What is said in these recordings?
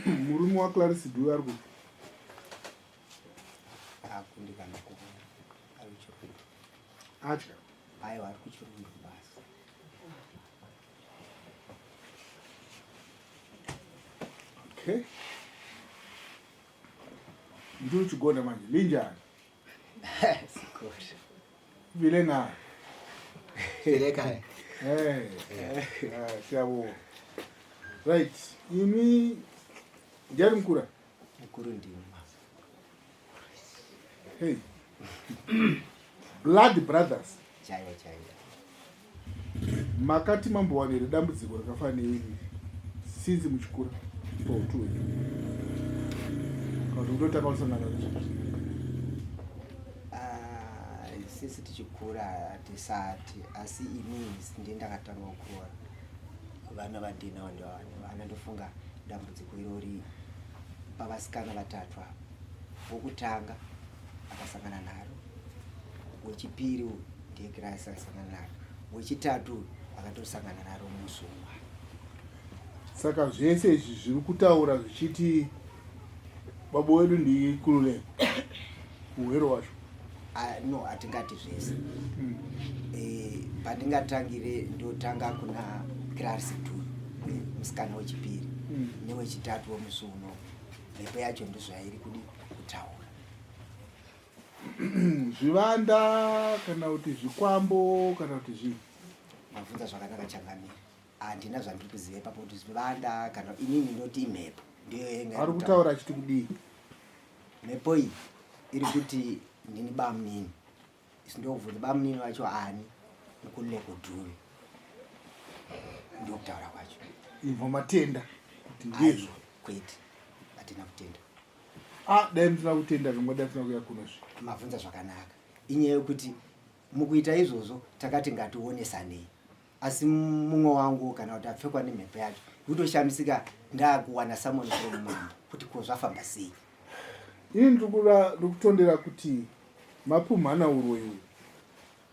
murume waClarisse Dube ari kuti akundikana kuona ari kuchirundu atya aiwa ari kuchirundu basi. okay ndiri uchigona manje linjani sikoti vile nayo Fileka. Siyabonga. Right. Imi ndiari mkura? Mkuru ndima. Hey. Blood brothers. Chaya. Makati mambo wanere dambudziko rakafana neiri. Sinzi muchikura. For 2 years. Kana ndotaka kusangana nacho. Sisi tichikura tisati asi inini ndiye ndakatanga kukura vana vandinawo ndivana ndofunga dambudziko irori pavasikana vatatu avo. Wokutanga akasangana naro, wechipiri ndiye Grace akasangana naro, wechitatu akatosangana naro musungwa. Saka zvese izvi zviri kutaura zvichiti baba wedu ndikulule uwero wacho. No, atingati zvese. Pandingatangire ndotanga kuna Clarisse Dube, musikana wechipiri, newechitatu womusuno. Mhepo yacho ndozvairi kutaura. Zvivanda kana kuti zvikwambo kana kuti zvii? Mabvunza zvakanaka Changamire. Handina zvandiri kuziva ipapo kuti zvivanda kana inini ndoti imhepo. Ndiyo yenga. Ari kutaura achiti kudii? Mhepo iyi iri kuti ndini bamunini. Ndobvunza bamunini wacho ani Nkululeko Dube. Ndokutaura kwacho. Ibvo matenda kuti ndizvo kwete. Atina kutenda. Dai mtina kutenda kamwe dai tina kuya kuno zvi. Mabvunza zvakanaka. Inyaya yokuti mukuita izvozvo takati ngationesanei. Asi mumwe wangu kana kuti apfekwa nemhepo yacho kutoshamisika ndakuwana Samuel Mumambo kuti kozvafamba sei. Ini ndikutondera kuti mapumhana uroyi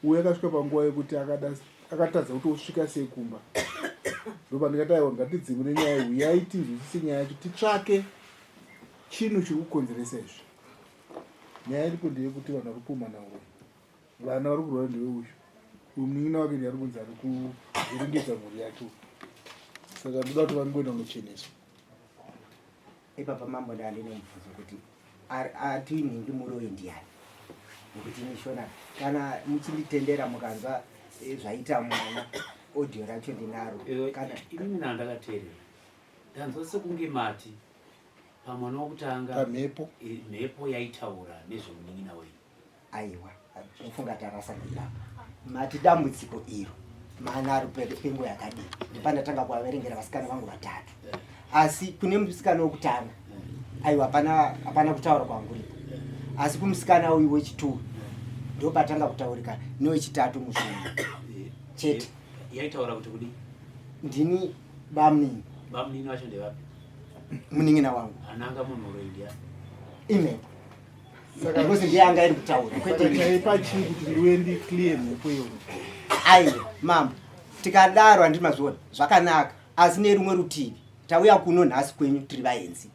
uye akasvika panguva yekuti akatadza kuti usvika sei kumba. Ndopa ndikati aiwa ngatidzimure nyaya iyi uyai tinzwisise nyaya yacho titsvake chinhu chiri kukonzeresa izvi. Nyaya iripo ndeyekuti vanhu vari kupumhana uroyi, vana vari kurwara ndeveuyu, uyu munin'ina wake ndiye ari kunzi ari kuviringidza mhuri yacho. Saka ndoda kuti vangoenda kunocheneswa. Ipapa mambo ndandine mubvunzo kuti atiinhingi muroyi ndiani. Nokuti nishona kana muchinditendera mukanzwa zvaita mwana audio racho ndinaro. Kana inini ndandakateerera ndanzwa sekunge mati pamwana wokutanga mhepo yaitaura nezvemunin'ina wenyu. Aiwa, ufunga tarasa ndilapa. Mati dambudziko iro mana ari pengo yakadii. Pandatanga kuvaverengera vasikana vangu vatatu. Asi kune musikana wokutanga aiwa hapana kutaura kwangu ripo. Asi kumusikana uyu wechitatu ndopatanga kutaurika newechitatu musungu. Chete. Yaitaura kuti kudii? Ndini bamunini. Bamunini wacho ndevapi? Munin'ina wangu. Ananga munhu uroyi ndiani? Imhepo. Saka ngozi ndiye anga iri kutaura. Kwete pachii kuti ndiwe ndiclear mhepo iyo. Aiwa, mambo. Tikadaro handimazviona zvakanaka. Asi nerumwe rutivi tauya kuno nhasi kwenyu tiri vaenzi.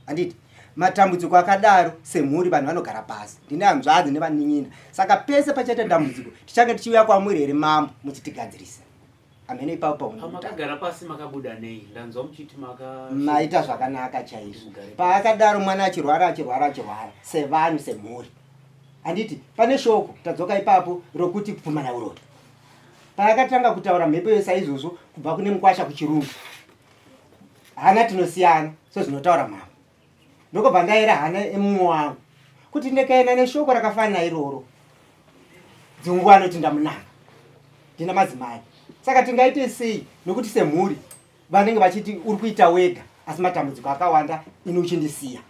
Handiti matambudziko akadaro semhuri vanhu vanogara pasi. Ndine hanzvadzi nevanin'ina. Saka pese pachaita dambudziko tichange tichiuya kwamuri here mambo muchitigadzirisa. Amene ipapo makagara pasi makabuda nei? Ndanzwa muchiti maita zvakanaka chaizvo. Paakadaro mwana achirwara sevanhu semhuri. Handiti pane shoko tadzoka ipapo rokuti kupumhana uroyi. Paakatanga kutaura mhepo yose izvozvo kubva kune mukwasha kuchirungu. Hana tinosiyana sezvinotaura mambo. Ndokobva ndaira hana emumwe wangu kuti ndikaenda neshoko rakafanana iroro dzungu anoti ndamunanga ndina madzimai. Saka tingaite sei nokuti semhuri vanenge vachiti uri kuita wega asi matambudziko akawanda ini uchindisiya.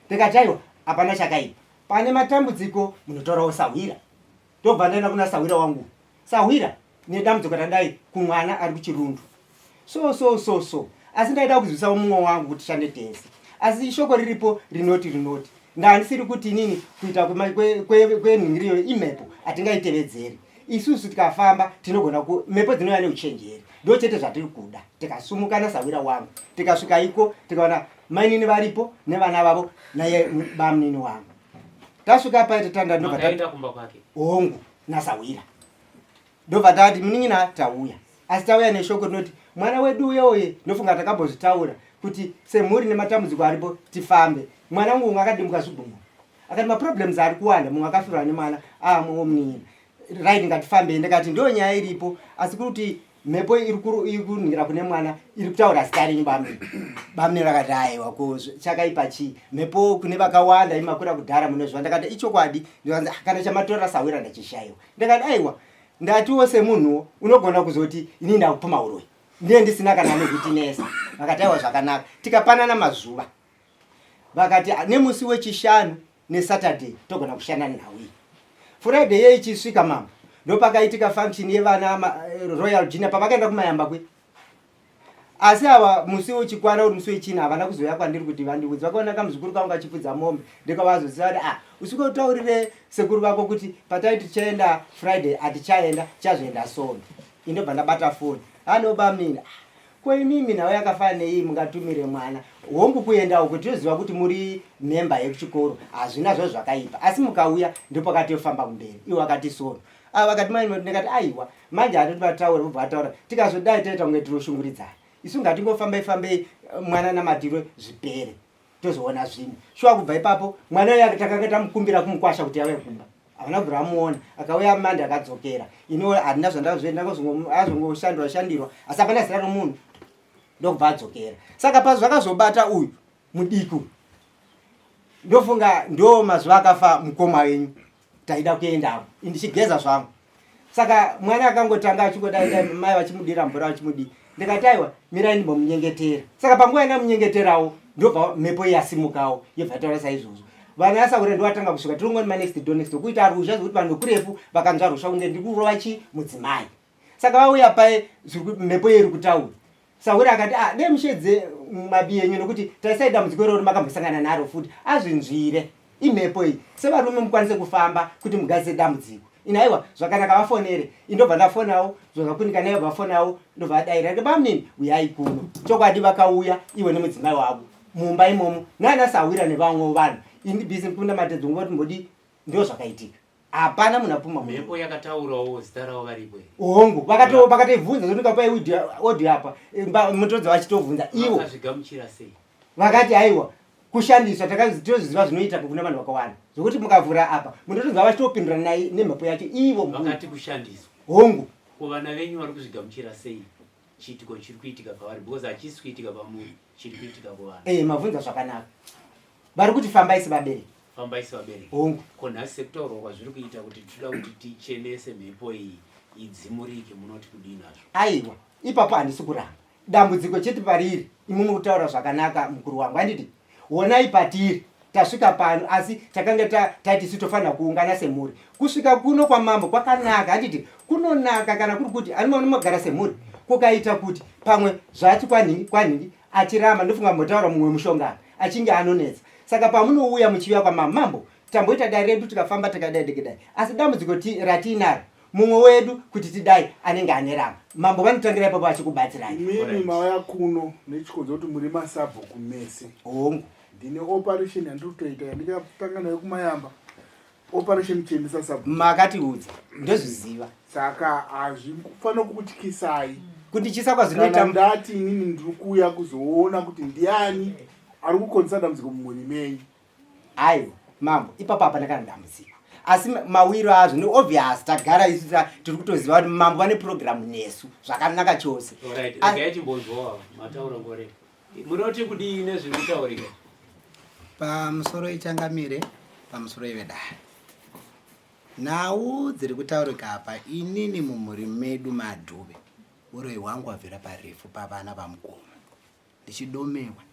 Ndikati aiwa hapana chakaipa. Pane matambudziko munotaurawo Sahwira. Ndobva ndaenda kuna Sahwira wangu. Sahwira nedambudziko randai kumwana ari kuchirundu. So. Asi ndaida kuzivisa mumwe wangu kuti shande tese. Asi shoko riripo rinoti. Ndanisiri kuti inini kuita kwenhingiriyo imhepo atingaitevedzeri. isusu tikafamba tinogona mhepo dzinouya neuchenjeri ndo chete zvatiri kuda. Tikasumukana Sawira wangu tikasvika iko tikaona mainini varipo nevana vavo naye bamunini wangu tasvika paita tanda ndobva kumba kwake hongu naSawira ndobva tati munin'ina tauya asi tauya neshoko rinoti mwana wedu uyoye ndofunga takambozvitaura kuti semhuri nematambudziko aripo tifambe. Mwana wangu akadimbuka zvigumwe akati maproblems ari kuwanda mumwe akafirwa nemwana mumwe munin'ina right ngatifambe. Ndikati ndo nyaya iripo asi kuti mhepo iri kunhira kune mwana iri kutaura zita renyu bamunini rakati aiwa chakaipa chii mhepo kune vakawanda imakura kudhara munozviva. Ndakati ichokwadi ndikanzi kana chamatorera Sawira ndachishayiwa. Ndakati aiwa ndatiwo semunhuwo unogona kuzoti inini ndakupuma uroi ndiye ndisina kana nezvitinesa. Vakati aiwa zvakanaka tikapanana mazuva vakati nemusi wechishanu neSaturday togona kushanda nhau. Friday ye ichisvika mama ndopakaitika function yevana Royal Junior pavakaenda kumayamba kwe. Asi ava musi uchikwana uri musi wechina havana kuzoya kwandiri kuti vandiudze. Vakaona kamuzukuru kangu kachipfudza mombe ndikavazozisa kuti usiko utaurire sekuru vako kuti pataiti tichaenda Friday hatichaenda chazoenda Sonde. Indobva ndabata foni bamunini ko imimi nawo yakafana neii mungatumire mwana hongu kuendawo kuti toziva kuti muri member yekuchikoro hazvina zvo zvakaipa asi mukauya ndipo pakatofamba kumberi iwo akati Sonde. Vakati maini ndikati aiwa manje hatoti vataura vobva vataura tikazodai toita kunge tinoshunguridzana isu ngatingofambai mwana namatiro zvipere tozoona zvimwe. Shuwa kubva ipapo mwana uya takanga tamukumbira kumukwasha kuti ave kumba havana kubvira vamuona akauya mande akadzokera ino handina zvandazongoshandirwa asi apana zita romunhu ndokubva adzokera. Saka pazvakazobata uyu mudiku ndofunga ndo mazuva akafa mukoma wenyu taida kuendapo ndichigeza zvangu. Saka mwana akangotanga achikodai mai vachimudira mvura vachimudii. Ndikati aiwa mirai ndimbomunyengetera. Saka panguva ina munyengeterawo ndobva mhepo yasimukawo yobva taura saizvozvo. Vana vaSawira ndowatanga kusvika tiri ngoni manext door kuita rusha zvokuti vanhu kurefu vakanzwa rusha kunge ndiri kurova mudzimai. Saka vauya pai mhepo yeri kutaura. Sawira akati dai mushedze mabi enyu nokuti taisai dambudziko iroro makambosangana naro futi azvinzvire imhepo iyi sevarume mukwanise kufamba kuti mugadzise dambudziko. Inaiwa zvakanaka vafonere indobva ndafonawo zvakakunika nayo vafonawo ndobva adaira bamunini uyai kuno. Chokwadi vakauya iwe nemudzimai wavo mumba imomo nana Sawira nevamwe vanhu indi bisi kunda matedzo ngoti mbodi ndio zvakaitika. Hapana munapuma mhepo yakataurawo zita ravo varipo hongu vakatibvunza zotika pai audio apa mutodza vachitovhunza ivo vakazvigamuchira sei vakati aiwa kushandiswa takaziva zvinoita kune vanhu vakawanda zvokuti mukavhura apa munotodza vachitopindura nai nemhepo yacho ivo vakati kushandiswa hongu kuvana venyu vari kuzvigamuchira sei chiitiko chiri kuitika pavari because hachisi kuitika pamuri chiri kuitika kuvana mabvunza zvakanaka vari kuti fambaisi vabereki fambaisi vabereki hongu ko nhasi sekutaurwa kwazviri kuita kuti tinoda kuti tichenese mhepo iyi idzimurike munoti kudii nazvo. Aiwa ipapo handisi kuramba dambudziko chete pariri imwe kutaura zvakanaka mukuru wangu handiti honai patiri tasvika pano asi takanga taiti sitofanira kuungana semhuri kusvika kuno kwamambo kwakanaka handiti kunonaka kana kuri kuti animogara semhuri kukaita kuti pamwe zvati kwanhingi achiramba ndofunga mbotaura mumwe mushongano achinge anonetsa. Saka pamunouya muchiuya kwamambo tamboita dai redu tikafamba tikadai tikidai asi dambudziko ratiinaro mumwe wedu kuti tidai anenge anerama mambo vanotangira ipapo vachikubatsirai. Mimi mauya kuno nechikonzo kuti muri masabhuku mese hongu ndine operation yandiri kutoita yandikatanga nayo kumayamba operation chiendesa sabhuku makatiudza ndozviziva. Saka hazvifanira kukutyisai kuti chisa kwazvinoita ndati inini ndiri kuuya kuzoona kuti ndiani ari kukonzesa dambudziko mumhuri menyu. aiwa mambo ipapo hapana kana dambudziko asi mawiro azvo ni obvious tagara isu tiri kutoziva kuti mambo vane programu nesu zvakanaka chose. regai chimbonzwawo mataura ngore munoti kudii nezviri kutaurika pamusoro ichangamire pamusoro ivedare nhau dziri kutaurika apa inini mumhuri medu madhuve uroi hwangu wabvira parefu pavana vamukoma ndichidomewa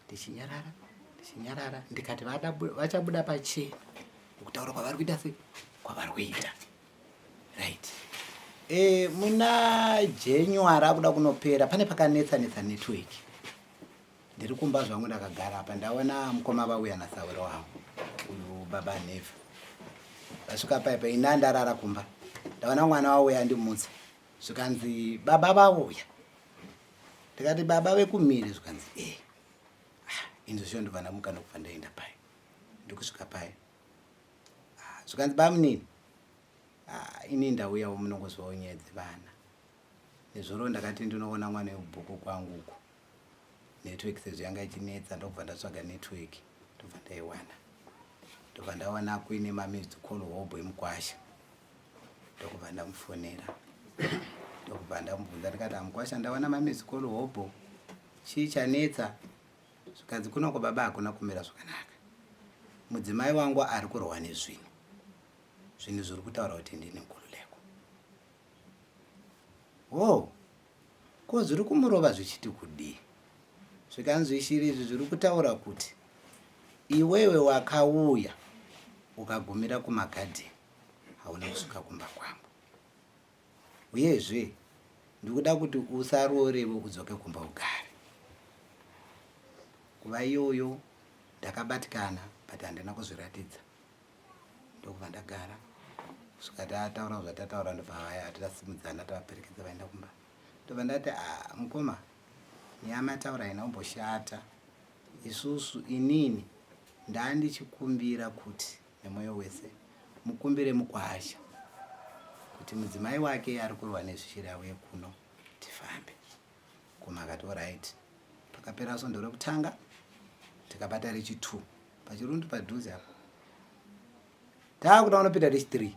ndichinyarara ndikati vachabuda pachena ndokutaura kwavari kuita sei kwavari kuita right. Muna January akuda kunopera pane pakanetsa network ndiri kumba zvangu ndakagara apa ndaona mukoma vauya naSawira wangu uyu baba neva vasvika paipa ina ndarara kumba ndaona mwana wauya ndimutsa zvikanzi baba vauya ndikati baba vekumire zvikanzi inzo zviyo ndobva ndamuka ndokubva ndaenda pai ndokusvika pai zvikanzi bamunini ini ndauyawo munongozvawo nyaya dzevana nezvoro ndakati ndinoona mwana webhuku kwangu uko network sezvo yanga ichinetsa ndokubva ndatsvaga network ndobva ndaiwana ndobva ndaona kuine mamusic call hobo emukwasha ndokubva ndamufonera ndokubva ndamubvunza ndikati amukwasha ndawana mamusic call hobo chii chanetsa zvikanzi kunoko baba hakuna kumira zvakanaka mudzimai wangu ari kurwa nezvinhu zviri kutaura kuti ndine nkululeko ko zviri kumurova zvichiti kudii zvikanzi shiri izvi zviri kutaura kuti iwewe wakauya ukagumira kumagadheni hauna kusvika kumba kwangu uyezve ndikuda kuti usarorewe udzoke kumba ugare kuva iyoyo ndakabatikana but handina kuzviratidza ndokubva ndagara kusvika tataura zvatataura ndobva haya hatitasimudzana tavaperekedza vaenda kumba ndobva ndati mukoma nyama taura inaumboshata isusu inini ndandichikumbira kuti nemwoyo wese mukumbire mukwasha kuti mudzimai wake ari kurwa nezvishiri auye kuno tifambe koma akati alright pakapera sondo rekutanga tikabata rechi2 pachirundu padhuze apo taakuda unopinda rechi3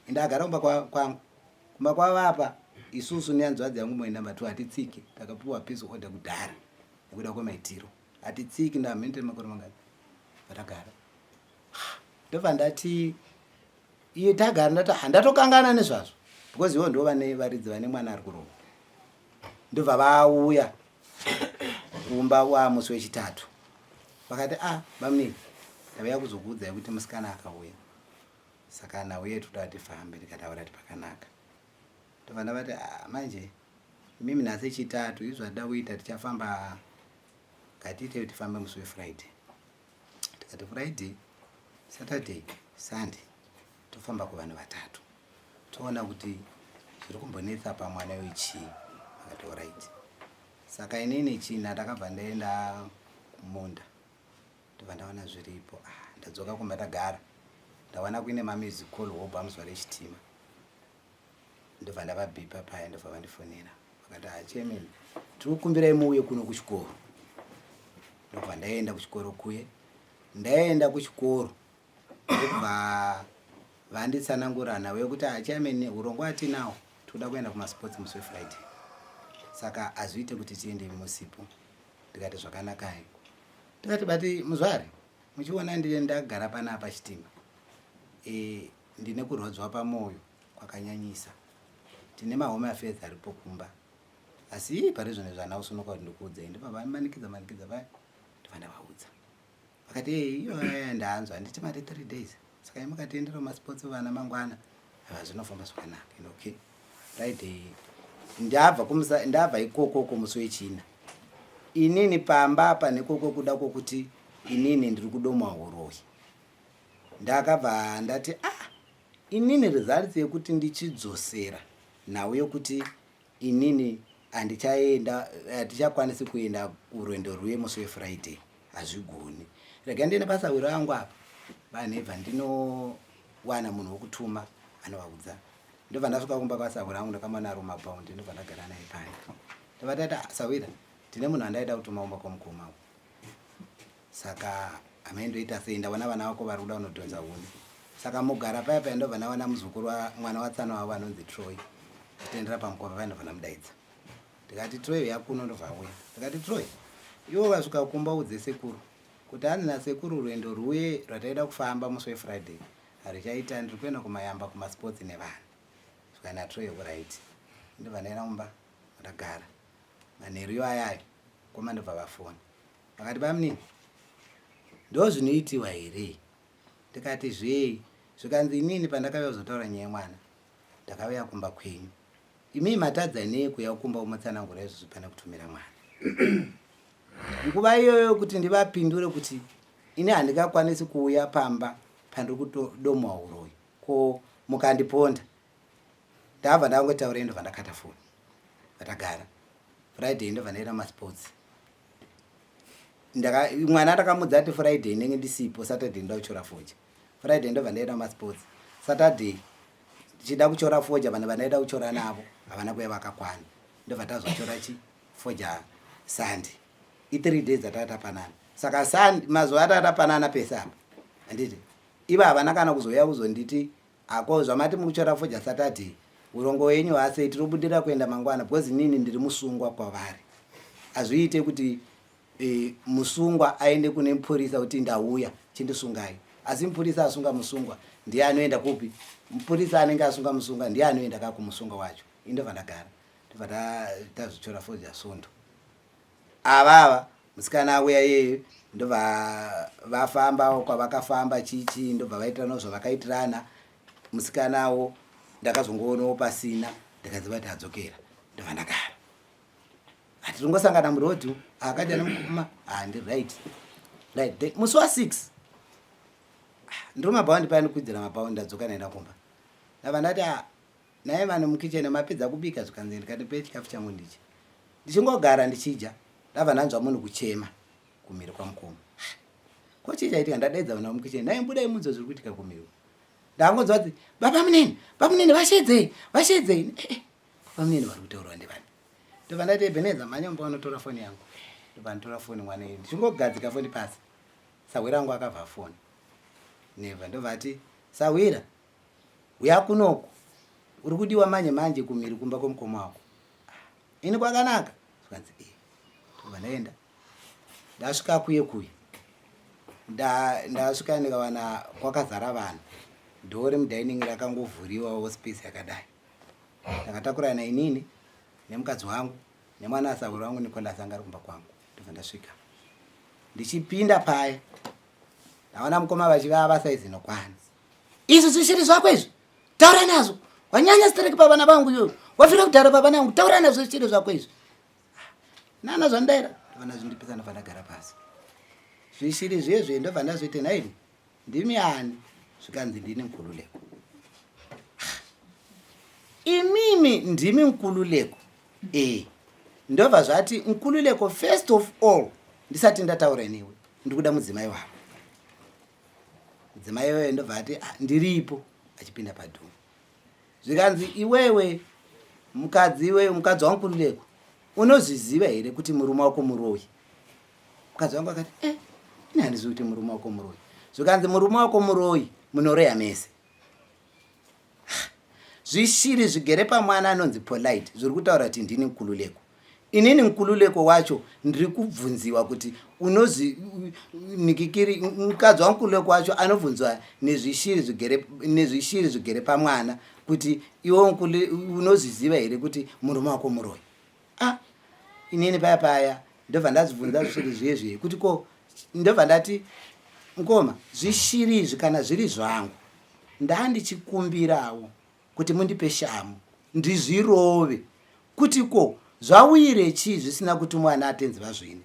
indagara kumba kwavapa isusu nehanzvadzi yangu moi namba 2 hatitsiki takapiwa peace order kudhara nekuda kwemaitiro hatitsiki ndamhende makore mangani vatagara ndobva ndati iye tagara ndati handatokangana nezvazvo because ivo ndo vane varidzi vane mwana ari kurova ndobva vauya kumba wamusi wechitatu vakati bamunini ndavaya kuzokuudzai kuti musikana akauya saka nauye toda tifambe ndikataura ti pakanaka ndobva ndavati manje mimi nhasi chitatu izvo zvada kuita tichafamba ngatiite tifambe musi wefriday tikati friday saturday sunday tofamba kuvanhu vatatu toona kuti zviri kumbonetsa pamwana wechii akati alright saka inini china ndakabva ndaenda kumunda ndobva ndaona zviripo ndadzoka kumba ndagara ndawana kuine mamusic call hobo amuzuva rechitima ndobva ndavabhipa paya ndobva vandifonera vakati chemeni tiri kukumbirai muuye kuno kuchikoro ndobva ndaenda kuchikoro kuye ndaenda kuchikoro ndobva vanditsanangurana wekuti chemeni urongo atinawo toda kuenda kumasports musi wefriday saka azviite kuti tiende musipo ndikati zvakanaka hai ndikati bati muzvare muchiona ndagara panapa chitima ndine kurwadziwa pamwoyo kwakanyanyisa tine mahome affairs aripo kumba asi pari zvino zvana usunoka kuti ndikuudzai ndobva vamanikidza paya ndobva ndavaudza vakati iyo ndaanzwa handiti mari 3 days saka imukatiendera kumasports vana mangwana zvinofamba zvakanaka okay friday ndabva ikoko kumusi wechina inini pamba apa nekoko kuda kwokuti inini ndiri kudomwa horoyi ndakabva ndati inini results yekuti ndichidzosera nhau yekuti inini hatichakwanisi kuenda urwendo rwemusi wefriday hazvigoni rega ndiene pasawiro yangu apa vanhebva ndinowana munhu wokutuma anovaudza ndobva ndasvika kumba kwasawiro yangu ndakamana rumapaundi ndobva ndagara naye paya ndobva ndati sawira tine munhu andaida kutuma kumba kwamukoma saka amaindoita sei ndaona vana vako vari kuda kunodhonza huni saka mugara paya paya ndobva ndawana muzukuru mwana watsana wavo anonzi Troy titendera pamukova paya ndobva ndamudaidza ndikati Troy yakuno ndobva auya ndikati Troy iwo vasvika kumba udze sekuru kuti hanzi nasekuru rwendo rwuye rwataida kufamba musi wefriday harichaita ndiri kuenda kumayamba kumasports nevanhu zvikana Troy alright ndobva ndaenda kumba ndagara manheru ayayo koma ndobva vafona vakati bamunini ndo zvinoitiwa here ndikati zvei zvikanzi inini pandakauya kuzotaura nyaya yemwana ndakauya kumba kwenyu imi matadza nei kuuya kumba umutsanangura izvozvo pane kutumira mwana nguva iyoyo kuti ndivapindure kuti ini handingakwanisi kuuya pamba pandiri kudomwa uroyi ko mukandiponda ndabva ndangotaura ndobva ndakata foni vatagara. Friday ndobva ndaenda masports. Mwana ndakamudza ati Friday ndenge ndisipo, Saturday ndauchora foja. Friday ndobva ndaenda masports. Saturday ndichida kuchora foja, vanhu vanoida kuchora navo havana kuya vakakwana, ndobva tazochora foja Sunday. I3 days atatapanana. Saka Sunday mazuva atatapanana pese apa handiti iva havana kana kuzoya kuzonditi ako zvamati mukuchora foja Saturday urongo wenyu hase tirobudira kuenda mangwana because nini ndiri musungwa kwavari. Hazviite kuti musungwa aende kune mupurisa kuti ndauya chindisungai, asi mupurisa asunga musungwa ndiye anoenda kupi? Mupurisa anenge asunga musungwa ndiye anoenda kakumusungwa wacho. Indobva ndagara ndobva tazochora foja Sondo. Avava musikana auya yeye ndobva vafamba kwavakafamba chichi, ndobva vaitirawo zvavakaitirana. Musikanawo ndakazongoonawo pasina, ndikaziva kuti adzokera, ndobva ndagara. Atiringosangana murodhi akati anomukuma ndi right musi wa6 ndiro mabhaundi paya ndikuidzira mabhaundi ndadzoka naenda kumba. Ndabva ndati naye vanhu mukicheni mapedza kubika zvikanzi ndikatipe chikafu changu ndichi. Ndichingogara ndichidya ndabva ndanzwa munhu kuchema kumhiri kwamukoma. Ko chii chaitika? Ndadaidza vanhu mukicheni, naye budai munzwe zviri kuitika kumhiri. Ndangonzwa kuti baba munene vashedzei. Baba munene vari kutaurwa ndevani. Ndobva ndati Ebeneza manyomba unotora foni yangu. Ndobva ndatora foni mwana iyi ndichingogadzika foni pasi. Sawira wangu akabva foni. Neva ndobva ati Sawira uya kunoku uri kudiwa manje kumhiri kumba kwomukoma wako. Ini kwakanaka. Zvikanzi ndobva ndaenda. Ndasvika kuye ndasvika ndikawana kwakazara vanhu. Ndori mudining rakangovhuriwawo space yakadai. Ndakatakura nainini nemukadzi wangu nemwana Sawira wangu ndikondasanga ari kumba kwangu. Ndobva ndasvika. Ndichipinda paya ndaona mukoma vachivava saizi inokwana. Izvi zvishiri zvako izvi, taura nazvo. Wanyanya strike pavana vangu iwe, wafira kudhara pavana vangu, taura nazvo zvishiri zvako izvi. Nana zvandaira ndobva ndazvindipisa ndobva ndagara pasi. Zvishiri zvezve ndobva ndazviti naini ndimi ani, zvikanzi ndini Nkululeko. Imimi ndimi Nkululeko. Ndobva zvati Nkululeko first of all ndisati ndataura newe ndikuda mudzimai wako. Mudzimai wewe ndobva ati ndiripo achipinda padhumu. Zvikanzi iwewe mukadzi waNkululeko unozviziva here kuti murume wako muroyi? Mukadzi wangu akati ini handizivi kuti murume wako muroyi. Zvikanzi murume wako muroyi munoroya mese. Zvishiri zvigere pamwana anonzi Polite zviri kutaura kuti ndini Nkululeko. Inini Nkululeko wacho ndiri kubvunziwa kuti unozi nikikiri mukadzi waNkululeko wacho anovhunzwa nezvishiri zvigere pamwana kuti iwe unozviziva here kuti murume wako muroyi. Inini paya ndobva ndazvibvunza zvishiri zvezve kuti ko ndobva ndati mukoma zvishiri izvi kana zviri zvangu ndandichikumbirawo kuti mundipe shamu ndizvirove kuti ko zvawire chii zvisina kuti mwana atenzi vazvini.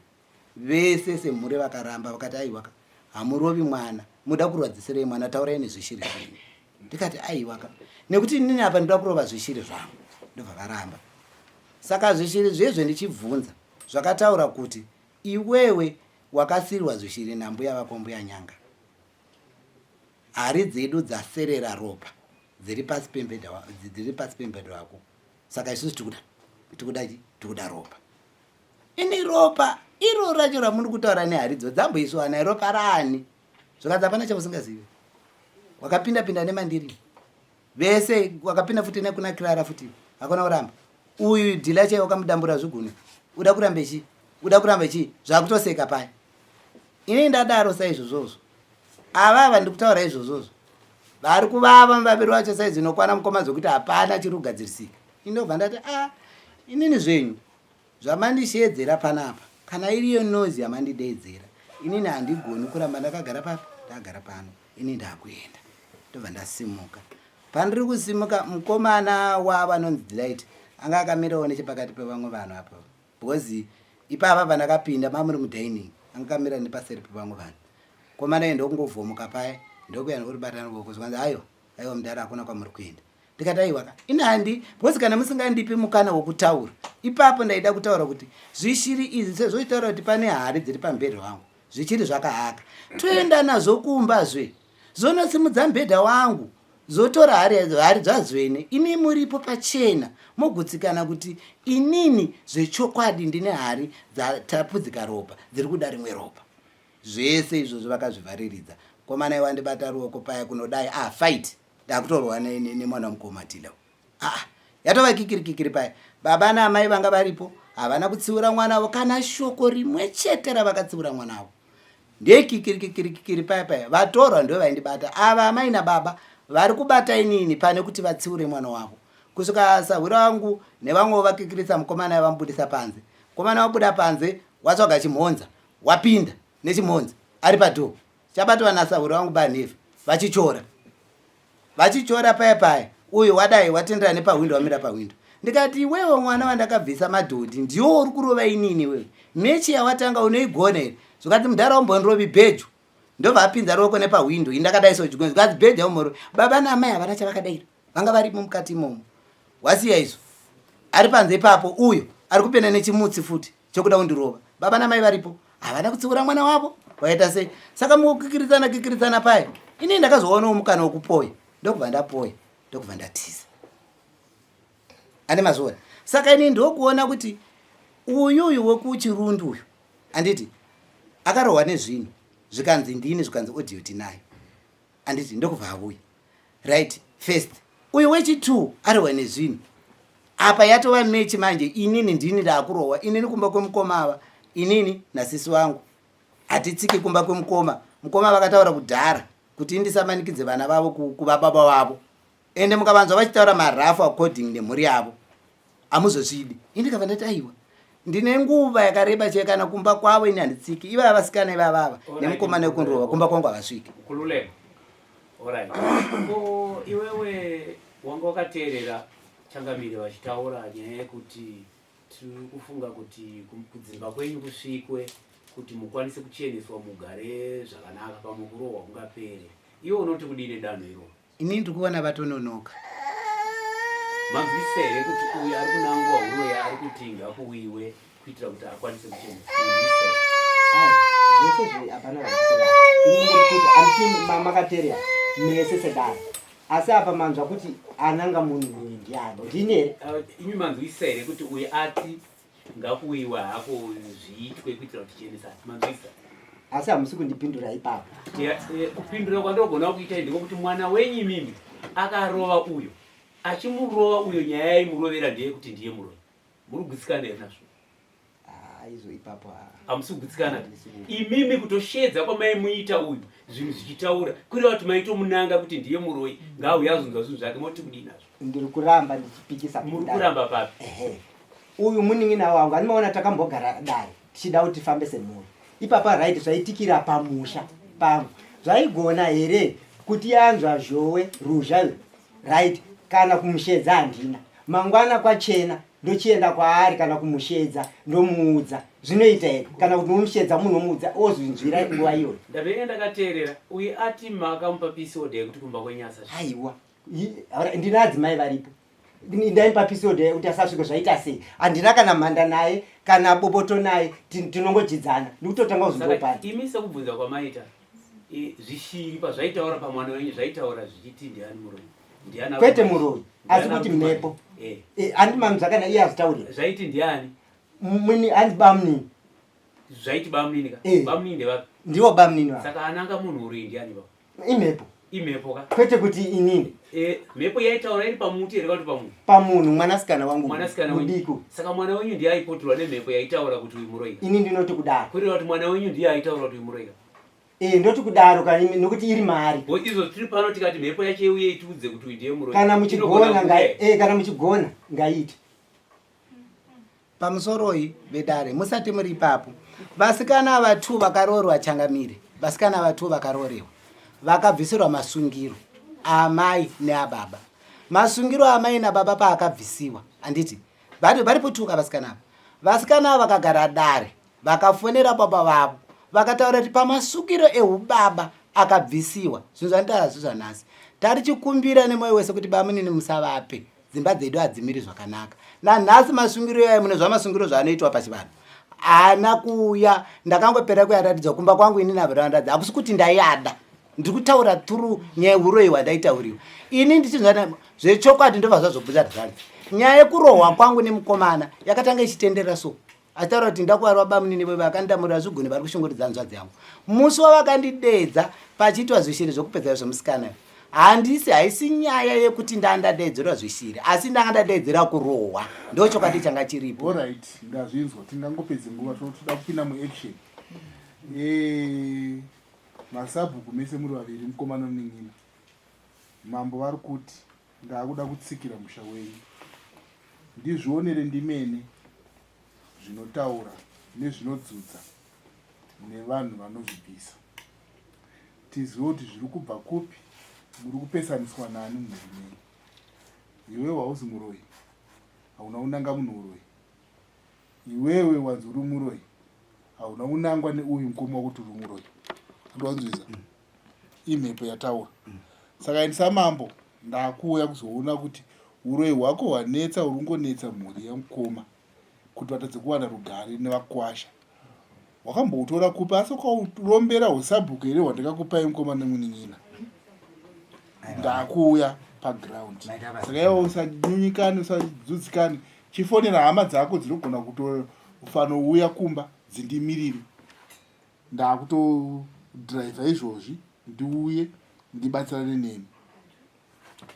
Vese semhuri vakaramba vakati aiwaka hamurovi mwana, muda kurwadzisirei mwana, taurai nezvishiri zvenyu. Ndikati aiwaka nekuti inini apa ndoda kurova zvishiri zvangu. Ndobva varamba. Saka zvishiri zvezve ndichibvunza zvakataura kuti iwewe wakasirwa zvishiri nambuya vako mbuya Nyanga. Hari dzedu dzaserera ropa dziri pasi pembedho wako. Saka isusu tikuda ropa. Ini ropa iro racho ramuri kutaura neharidzo dzamboiswa naye ropa rani. Zvakanzi hapana chamusingazivi. Wakapinda nemandiri. Vese wakapinda futi nekuna Clara futi. Hakuna kuramba. Uyu dhila chaiye wakamudambura zviguni. Uda kuramba chii? Zvakutoseka paya. Ini ndadaro saizvozvozvo. Avava ndikutaura izvozvozvo. Vari kuvava muvaviri wacho saizi inokwana mukoma zvokuti hapana chiri kugadzirisika. Indobva ndati inini zvenyu zvamandishedzera panapa kana iriyo nozi yamandideedzera inini handigoni kuramba ndakagara papi ndagara pano. Ini ndakuenda. Ndobva ndasimuka. Pandiri kusimuka mukomana wavanonzi Delight anga akamirawo nechepakati pevamwe vanhu apa because ipapa pandakapinda mamuri mudining anga akamira nepaseri pevamwe vanhu. Komana enda kungovhomuka paya ndokuya ndokuribatana ruoko zvikanzi aiwa mudhara hakuna kwamuri kuenda. ndikati aiwa inhandi because kana musingandipi mukana wokutaura ipapo ndaida kutaura kuti zvishiri izvi sezvoitaura kuti pane hari dziri pamubhedha wangu zvichiri zvakahaka toenda nazvo kumbazve zonosimudza mubhedha wangu zotora hari dzazvene imi muripo pachena mogutsikana kuti inini zvechokwadi ndine hari dzatapudzika ropa dziri kuda rimwe ropa zvese izvozvo vakazvivhariridza komana iwandibata ruoko paya kunodai fight ndakutorwa nemwana mukoma tila yatova kikirikikiri paya baba naamai vanga varipo havana kutsiura mwana wavo kana shoko rimwe chete ravakatsiura mwana wavo ndekikirikikiri paya paya vatorwa ndo vaindibata ava amai nababa vari kubata inini pane kuti vatsiure mwana wavo kusvika sahwira wangu nevamwe vakikirisa mukomana vamubudisa panze mukomana wabuda panze watsvaga chimhonza wapinda nechimhonza ari padhoo chabatwa nasahwira wangu banhevha vachichora paya paya uyu wadai watendera nepahwindo wamira pahwindo ndikati iwewe mwana wandakabvisa madhodhi ndiwo uri kurova inini wewe mechi yawatanga unoigona here zvokati mudhara umbondirovi bhejo ndobvapinza roko nepahwindo indakadaiso chigoni zvokati bhejo yaumoro baba naamai havana chavakadaira vanga varipo mukati imomo wasiya izvo ari panze ipapo uyo ari kupenda nechimutsi futi chokuda kundirova baba namai varipo havana kutsiura mwana wavo waita sei saka mukukikiritsana paya ini ndakazoonawo mukana wokupoya ndokubva ndapoya ndokubva ndatiza ane mazuva saka ini ndokuona kuti uyuyu wekuchirundu uyu anditi akarohwa nezvinhu zvikanzi ndini zvikanzi audio tinayo anditi ndokubva avuya right first uyu wechi2 arohwa nezvinhu apa yatova mechi manje inini ndini ndaakurohwa inini kumba kwemukomava inini nasisi wangu hatitsiki kumba kwemukoma mukoma vakataura kudhara kuti indisamanikidze vana vavo kuvababa vavo ende mukavanzwa vachitaura marafu according nemhuri yavo amuzozvidi indikabva ndati aiwa ndine nguva yakareba chee kana kumba kwavo ini handitsiki iva vasikana ivavava nemukomana wekundirova kumba kwangu havasviki kululema alright ko iwewe wanga wakateerera changamire vachitaura nyaya yekuti tiri kufunga kuti kudzimba kwenyu kusvikwe kuti mukwanise kucheneswa mugare zvakanaka pamwe kurohwa kungapere iwe unoti kudine danho iro ini ndiri kuona vatononoka mamvisere kuti uyu ari kunangwa uroya ari kutinga kuwiwe kuitira kuti akwanise kucheneswa zvese hapana kuti anditi makateerera mese sedaro asi apa manzwa kuti ananga munhu uyu ndiani ndinere imi manzwisere kuti uyu ati ngakuwiwa hako zviitwe kuitira kuti chenesa manzwisa asi hamusi kundipindura ipapo kupindura kwandogona kuita ndikokuti mwana wenyu mimi akarova uyo achimurova uyo nyaya yaimurovera ndeyekuti ndiye muroyi muri kugutsikana here nazvo izvo ipapo hamusi kugutsikana imimi kutoshedza kwamaimuita uyu zvinhu zvichitaura kureva kuti maitomunanga kuti ndiye muroyi ngauya azunza zvinhu zvake moti kudii nazvo ndiri kuramba ndichipikisa muri kuramba papi uyu munin'ina wangu animaona takambogara dare tichida kuti tifambe semhuri ipapa right zvaitikira pamusha pangu zvaigona here kuti yanzwa zhowe ruzha right kana kumushedza handina mangwana kwachena ndochienda kwaari kana kumushedza ndomuudza zvinoita here kana kuti nomushedza munhu omuudza ozvinzwira nguva iyoyo ndavenge ndakateerera uye ati makamupa pisodha yekuti kumba kwenyasa aiwa ndina adzimai varipo ndaipa pisodha yekuti asasvika zvaita sei handina kana mhanda naye kana boboto naye tinongojidzana ndikutotanga kuzindopana imi sekubvunza kwamaita zvishiri pazvaitaura pamwana wenyu zvaitaura zvichiti ndiani muroyi kwete muroyi asi kuti mhepo handi mamuzvakana iye azvitaurira zvaiti ndiani handi bamunini zvaiti bamunini ka bamunini ndevapi ndiwo bamunini wa saka ananga munhu uri ndiani va imhepo imhepo ka kwete kuti inini mhepo yaitaura iri pamuti here kuti pamunhu pamunhu mwanasikana wangu mwanasikana mudiko saka mwana wenyu ndiye aipotorwa nemhepo yaitaura kuti uyu muroyi ini ndinoti kudaro kureva kuti mwana wenyu ndiye aitaura kuti uyu muroyi ndoti kudaro kana nokuti iri mari izvo tiri pano tikati mhepo yacho yeuye itiudze kuti uyu ndiye muroyi kana muchigona kana muchigona ngaiti pamusoroyi vedare musati muri ipapo vasikana vatu vakarorwa changamire vasikana vatu vakarorewa vakabvisirwa masungiro amai neababa masungiro amai nababa paakabvisiwa handiti varipotuka vasikana ava vasikana ava vakagara dare vakafonera baba vavo vakataura kuti pamasungiro eubaba akabvisiwa zvinhu zvanditazvo zvanhasi tarichikumbira nemwoyo wese kuti bamunini musavape dzimba dzedu hadzimiri zvakanaka. Nanhasi masungiro yayo mune zvamasungiro zvaanoitwa pachivanhu haana kuuya. Ndakangopera kuyaratidza kumba kwangu ini navarandadzi hakusi kuti ndaiyada, ndiri kutaura turu nyaya yeuroi hwandaitauriwa ini ndichizvana zvechokwadi ndobva zvazobuda zvanzi. Nyaya yekurohwa kwangu nemukomana yakatanga ichitenderera so ataura kuti ndakuvarwa bamunini voivo vakandamurira zvigoni vari kushunguridza hanzvadzi yangu. Musi wavakandidedza pachiitwa zvishiri zvokupedzera zvemusikana haisi nyaya yekuti ndandadedzera zvishiri asi ndanga ndadedzera kurohwa, ndo chokwadi changa chiripo. Alright, ndazvinzwa. Tingangopedze nguva toda kupinda muaction. Masabhuku mese muri vaviri mukomana muning'ina. Mambo vari kuti ndaakuda kutsikira musha wenyu. Ndizvionere ndimene zvinotaura nezvinodzudza nevanhu vanozvibvisa. Tizive kuti zviri kubva kupi, muri kupesaniswa nani mumhuri menyu. Iwewe hauzi muroi, hauna unanga munhu uroi. Iwewe wanzi uri muroi, hauna unangwa neuyu mukoma wokuti uri muroi. Andowanzwisa imhepo yataura. Saka ini samambo ndakuuya kuzoona kuti uroi hwako hwanetsa uri kungonetsa mhuri yamukoma kuti vatadze kuwana rugare nevakwasha. Wakamboutora kupa asi ukaurombera husabhuku here hwandakakupai mukomana muning'ina. Ndakuuya paground. Saka iwe usanyunyikane, usadzudzikane. Chifonera hama dzako dzinogona kufanouya kumba dzindimirire. Ndakutodhiraivha izvozvi ndiuye ndibatsirane nemi.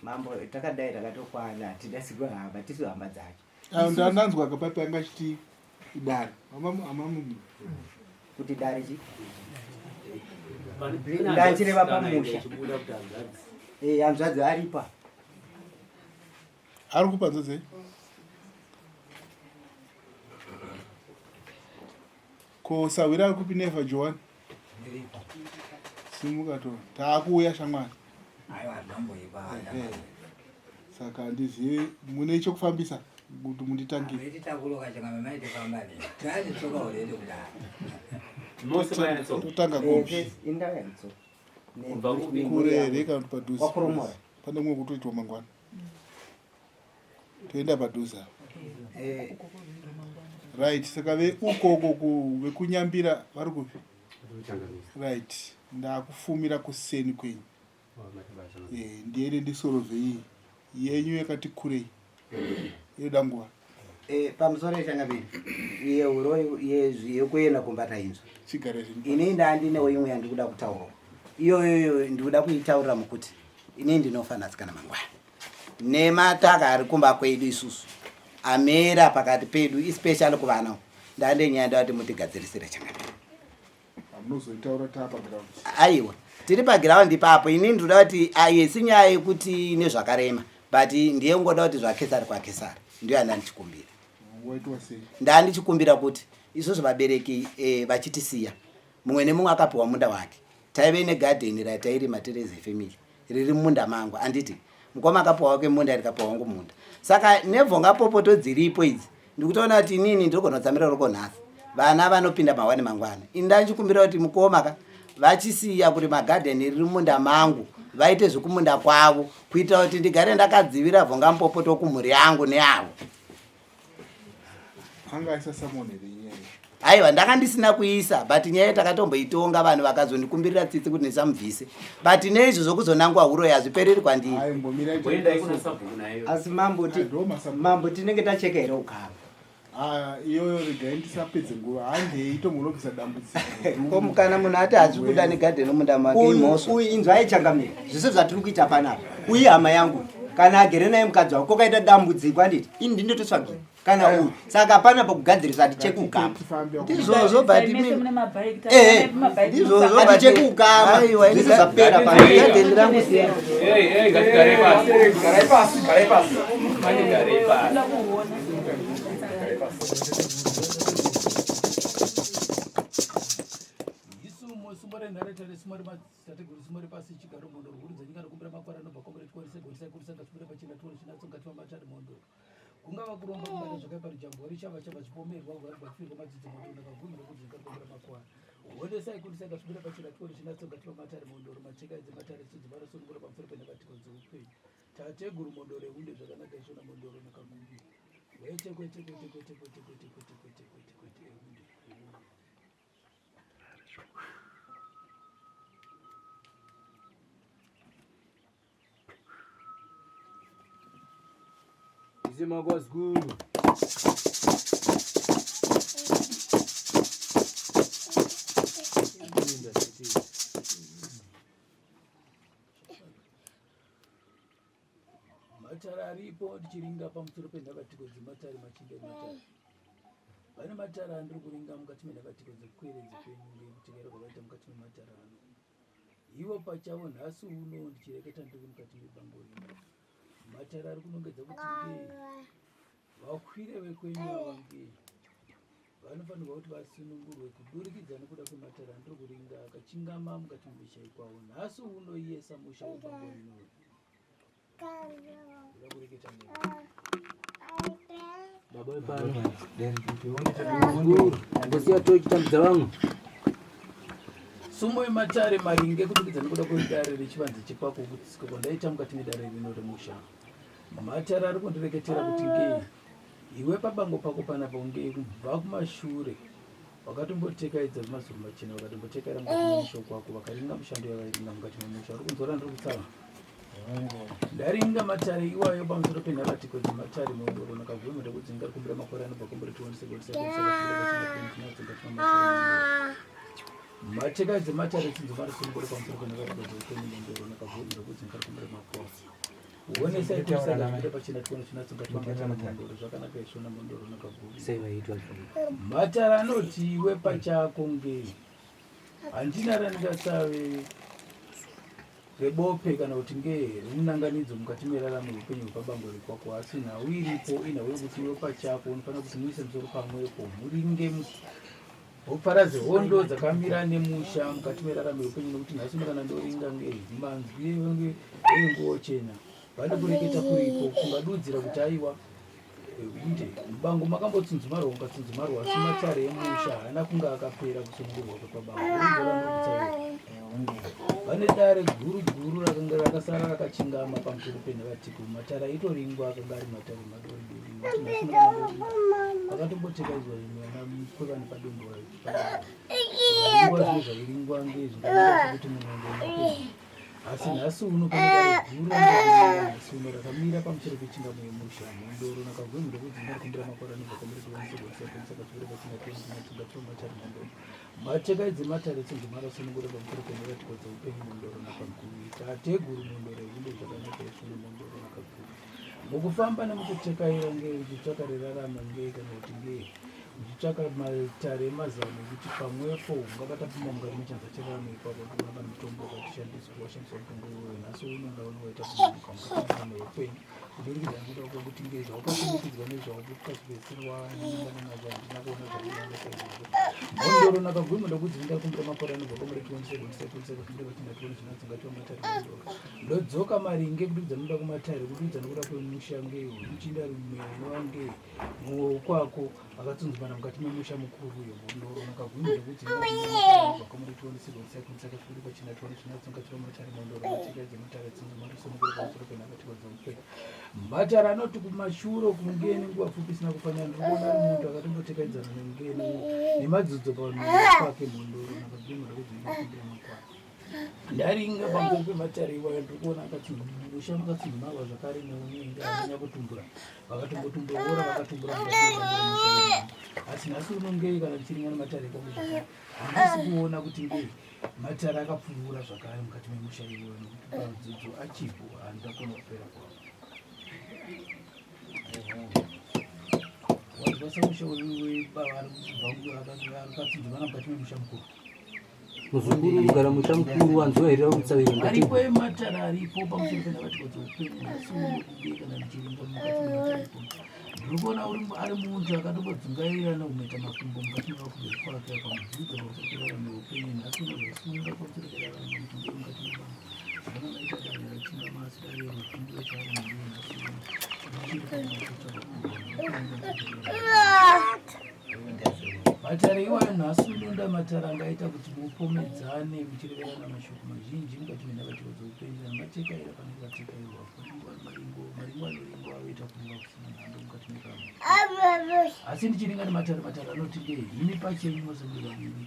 Mambo takadai takatokwana hatidasigwa hamba tisi hamba dzacho. Ndanzwa kapapi anga achiti idari. Kuti dare chi? Ndanchireva pamusha. Hanzvadzi aripa. Ari kupa nzodze? Ko Sawira ari kupi nefa Joan? Simuka to. Taakuuya shamwari. Saka ndizive mune chokufambisa kuti munditangire. Totanga kopi. Kurere kana padhuze. Pane mwe kutoitwa mangwana. Toenda padhuze. Right, saka ukoko vekunyambira vari kupi? Right, ndakufumira kuseni kwenyu. Ndiende ndisorove iyi yenyu yakati kurei yoda nguva. Pamusoro yechangaviri iye uroi yekuenda kumbata inzwa Chigare ini ndandinewo imwe yandikuda kutaura iyoyo ndikuda kuitaura mukuti ini ndinofanatsikana mangwana nemataka ari kumba kwedu isusu amera pakati pedu especially kuvana ndandenyaya ndati mutigadzirisire changaviri. Munozoitaura tapaground. Aiwa tiri paground ipapo ini ndinoda kuti ayesi nyaya yekuti nezvakarema but ndiye ngoda kuti zvakesari kwakesari ndiyo yandandichikumbira. Waitwa sei? Ndandichikumbira kuti isusu vabereki vachitisiya mumwe nemumwe akapiwa munda wake. Taive negarden ratairima tiri family riri munda mangu anditi mukoma akapiwa wake munda rikapiwa wangu munda. Saka nebvonga popoto dziripo idzi ndikutoona kuti inini ndirikona kutsamira roko nhasi vana vanopinda mawani mangwana. Indandichikumbira kuti mukoma vachisiya kuti magarden riri munda mangu vaite zvekumunda kwavo kuitira kuti ndigare ndakadzivira bvonga mupopoto kumhuri yangu neavo. Anga isa samonere nyaya. Aiwa ndakandisina kuisa but nyaya takatomboitonga vanhu vakazondikumbirira tsitsi kuti ndisamubvise but neizvo zvokuzonangwa uroi hazvipereri kwandiri. Ai mbomira Kuenda ikuna sabhuku nayo. Asi mambo tinenge tacheka here ukava. Iyoyo regai ndisapedze nguva handei tomunobvisa dambudziko. Ko kana munhu ati hazvi kuda negarden munda make imhosva. Uyu inzwa aichangamira zvese zvatiri kuita panapa. Uye hama yangu kana agere naye mukadzi wako kokaita dambudziko anditi ini ndindototsvagira kana uyu saka hapana pakugadzirisa ati chekukama ndizvozvo but ndizvozvo ati chekukama zvese zvapera pagarden rangu siyana. Ngatigare pasi. Gare pasi. kungava kuromba kubata zvakaipa rijambo richava chava chipomerwa kubafirwa madzidzi moto ndakagumira kuti ndikakombera makwara wonesai kuti sakasvibira pachena tikoni chinatsogativa matare mondoro macheka idzi matare chidzimara sonongora pamusoro penakatiko dzeupenyu tate guru mondoro ehunde zvakanaka ishona mondoro nakagumbi kwete kwete kwete kwete kwete kwete kwete kwete kwete kwete ehunde Izima kwazikulu matare aripo tichiringa pamusoro penhakatiko dzematare machinda ematare pane matare andiri kuringa mukati menhakatiko dzekweredzi penyu ngekutekera kwakaita mukati mematare ano ivo pachavo nhasi uno ndichireketa ndiri mukati mebango rino matare ari kunongedza kuti vakwire vekwenyu avange vanofanirwa kuti vasunungurwe kudurikidza nekuda kwematare andiri kuringa akachingama mukati memisha ikwavo nhasi uno iye samusha webango rino ndakureketa baba epano ndosiya tochitambidza vamwe sumo yematare maringe kudurikidza nekuda kwedare rechivanze chekwako kutsiko ndaita mukati medare rino remusha matare ari kundireketera kuti ngei iwe pabango pako panapa unge kubva kumashure wakatombotekayidza mazuru machena wakatombotekayira mukati memusha kwako vakaringa mushando yavairinga mukati memusha uri kunzora ndiri kutsava ndaringa matare iwayo pamusoro penhakatiko dzematare mondoro nakavhema ndakudzi ndarikumbira makore anobva kombori 26 mateka dzematare tsinzomari simbori pamusoro penhakatiko dzeupenyu mondoro nakavhema ndakudzi ndarikumbira makore wonesai kuisaaida pachena tikono chinatsogatwamatare zvakanaka ishona mondoro nakavhema matare anoti iwe pachako ngei handina randingasave rebope kana kuti ngeremunanganidzo mukati meraramo upenyu hwepabango rekwako asi nhau iripo inhau yekuti iwe pachako unofanira kuti muise musoro pamwepo muringe muparadze hondo dzakamira nemusha mukati meraramo upenyu nekuti nhasi kana ndoringa manzwi enguo chena vada kureketa kuripo kungadudzira kuti aiwa unde mubango makambotsunzumarwa mukatsunzumarwa asi matare emusha haana kunga akapera kusunungurwa kwepabango vane dare guru rakanga rakasara rakachingama pamusoro penhakatiko matare aitoringwa akanga ari matare madoridori vakatombotekaidzwa imwe ana mukwevani padombo zvine zvairingwa ngezvinokuti munhu asi nhasi uno pane guru nhasi uno rakamira pamusoro pechingamo yemusha mondoro nakagwemu ndokudzi ndarikumbira makore anobva kombiri mateka edzematare tsinzomara sunungura pamusoro penhakatiko dzeupenyu mondoro nakaguru tate guru mondoro hunde zvakanaka isvino mondoro nakaguru mukufamba nemukutekaira ngei uchitsvaka rerarama ngei kana kuti ngei uchitsvaka matare emazano ekuti pamwepo ungakatapima mukati mechanza cheraramo ipapo ndikuona mutombo wakatishandiswa washandiswa mutombo iwoyo nhasi unongaona waita kumuka mukati meupenyu kudurikidza nekuda kwekuti ngei zvawakasumukidzwa nezvawakasipedzisirwa ningana nazvo handina kuona zvakunanekaizvozvo mondoro nakagwima ndokudzi ndakumbira makore anobva kombori 27 ndodzoka maringe kudurikidza nokuda kumatare kudurikidza nekuda kwemusha ngei uchinda rumwe ngei mukwako akatsunzumana mukati memusha mukuru uyo mondoro nakagwima ndokudzi ndakumbira kombori 27 pachina chinatsungatira matare mondoro mateka dzematare tsinzumara sonogora pamusoro penhakatiko dzeupenyu matare anoti kumashure kungeni nguva pfupi isina kufanira ndikuona ari muntu akatombotekaidzana nengeni nemadzidzo pamuviri kwake mondoro nakagwima ndokudzi ndakumbira makwara ndaringa pamusoro pematare iwayo ndikuona musha makatsunzumarwa zvakare neunenge anyanya kutumbura vakatombotumburora vakatumbura asi nhasi unongei kana tichiringana matare epamusha handisi kuona kuti ngei matare akapfuura zvakare mukati memusha iwayo nekuti padzidzo achipo handakona kupera kwavo wazvasamusha weakatunzumana mukati memusha mukuru muzukuru kugara musha mukuru wanzoherera kutsavira aripo ematare aripo pamusoro penhakatiko dzeupenyu asi unokudei kana ndichiringa mukati mematare ndikuona ari muntu akatombodzungaira neumaita makumbo mukati mevakubveri kwake pamudzidzo vakusakurarama upenyu nhasi unozvasunga pamusorerarama kuti ngei mukati mebango zvakanamaita dare rachingamasi dare rekumbira charamandei nhasi matare iwayo nhasi unonda matare angaita kuti mupomedzane muchireverana mashoko mazhinji mukati menhakatiwa dzeupenyu amatekaira panenge vatekairwa maringo anoringwa avoita kunga kusina mhando mukati mekamo asi ndichiringa matare anoti ndei imi pachenyu mosembera viri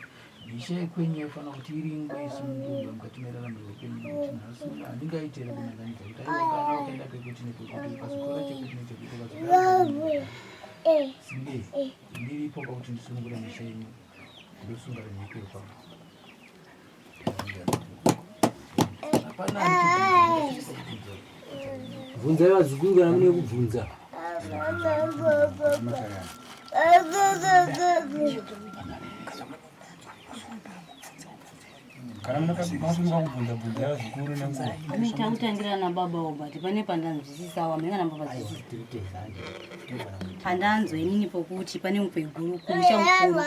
misha yekwenyu yofanira kuti iringwe isunungurwa mukati meraramo reupenyu kuti nhasi uno handingaitere kunanganidza kuti aiwa kana ukaenda pekuti nepekuti ukazokora chekuti nechekuti ukazokora sindei ndiripo pakuti ndisunungure misha yenyu ndosunga renyekero pangu hapana bvunzai vazukuru kana mune kubvunza. Tangutangira na baba obati pane pandanzwisisawa mengana baba pandanzwa inini pokuti pane mukwe guru kumusha mukuru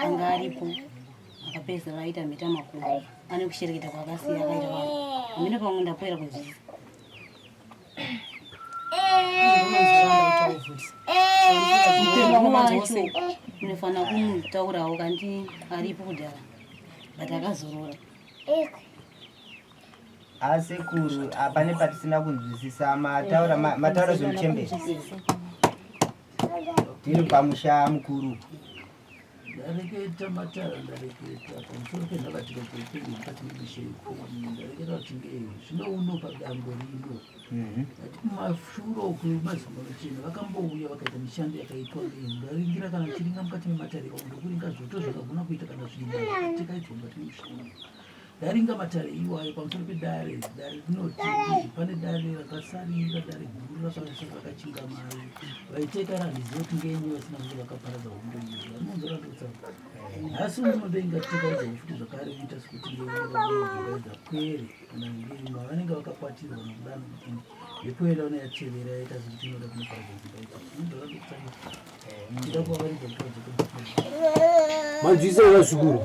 anga aripo akapedza vaita mita makuru ane kushereketa kwakasiya akaita vanhu amene pamwe ndapera kunzvisa wacho unofanira kumutaurawo kandi aripo kudhara but akazorora asekuru apane patisina kunzwisisa mataura zvemuchemberi tiri pamusha mukuru ndareketa matara ndareketa pamusoro penhakatika dzeupenyu mukati memisha yekwenyu ndareketa kuti ngei zvino uno padango rino ati kumashuro kumazimanochena vakambouya vakaita mishando yakaitwa ngei ndaringira kana chiringa mukati mematare avo ndokuringa zvoto zvakagona kuita kana zvinatekaitwa mukati memushando ndaringa matare iwayo pamusoro pedare rinoti pane dare rakasarira dare guru rasvasvaka vakachinga mari vaiteka randiziva kuti ngenyu vasina kuti vakaparadza hondo iyo anonzorandotsa nhasi unondoingatekaidza futi zvakare kuita sekuti ngegaidza kwere kana ngema vanenge vakakwatirwa nokudano kuti yekwera unayatevera yaita sekuti inoda kunoparadza dzimbaidza unonzorandotsa ida kuvavaribva kutadzoka manzwisa vazukuru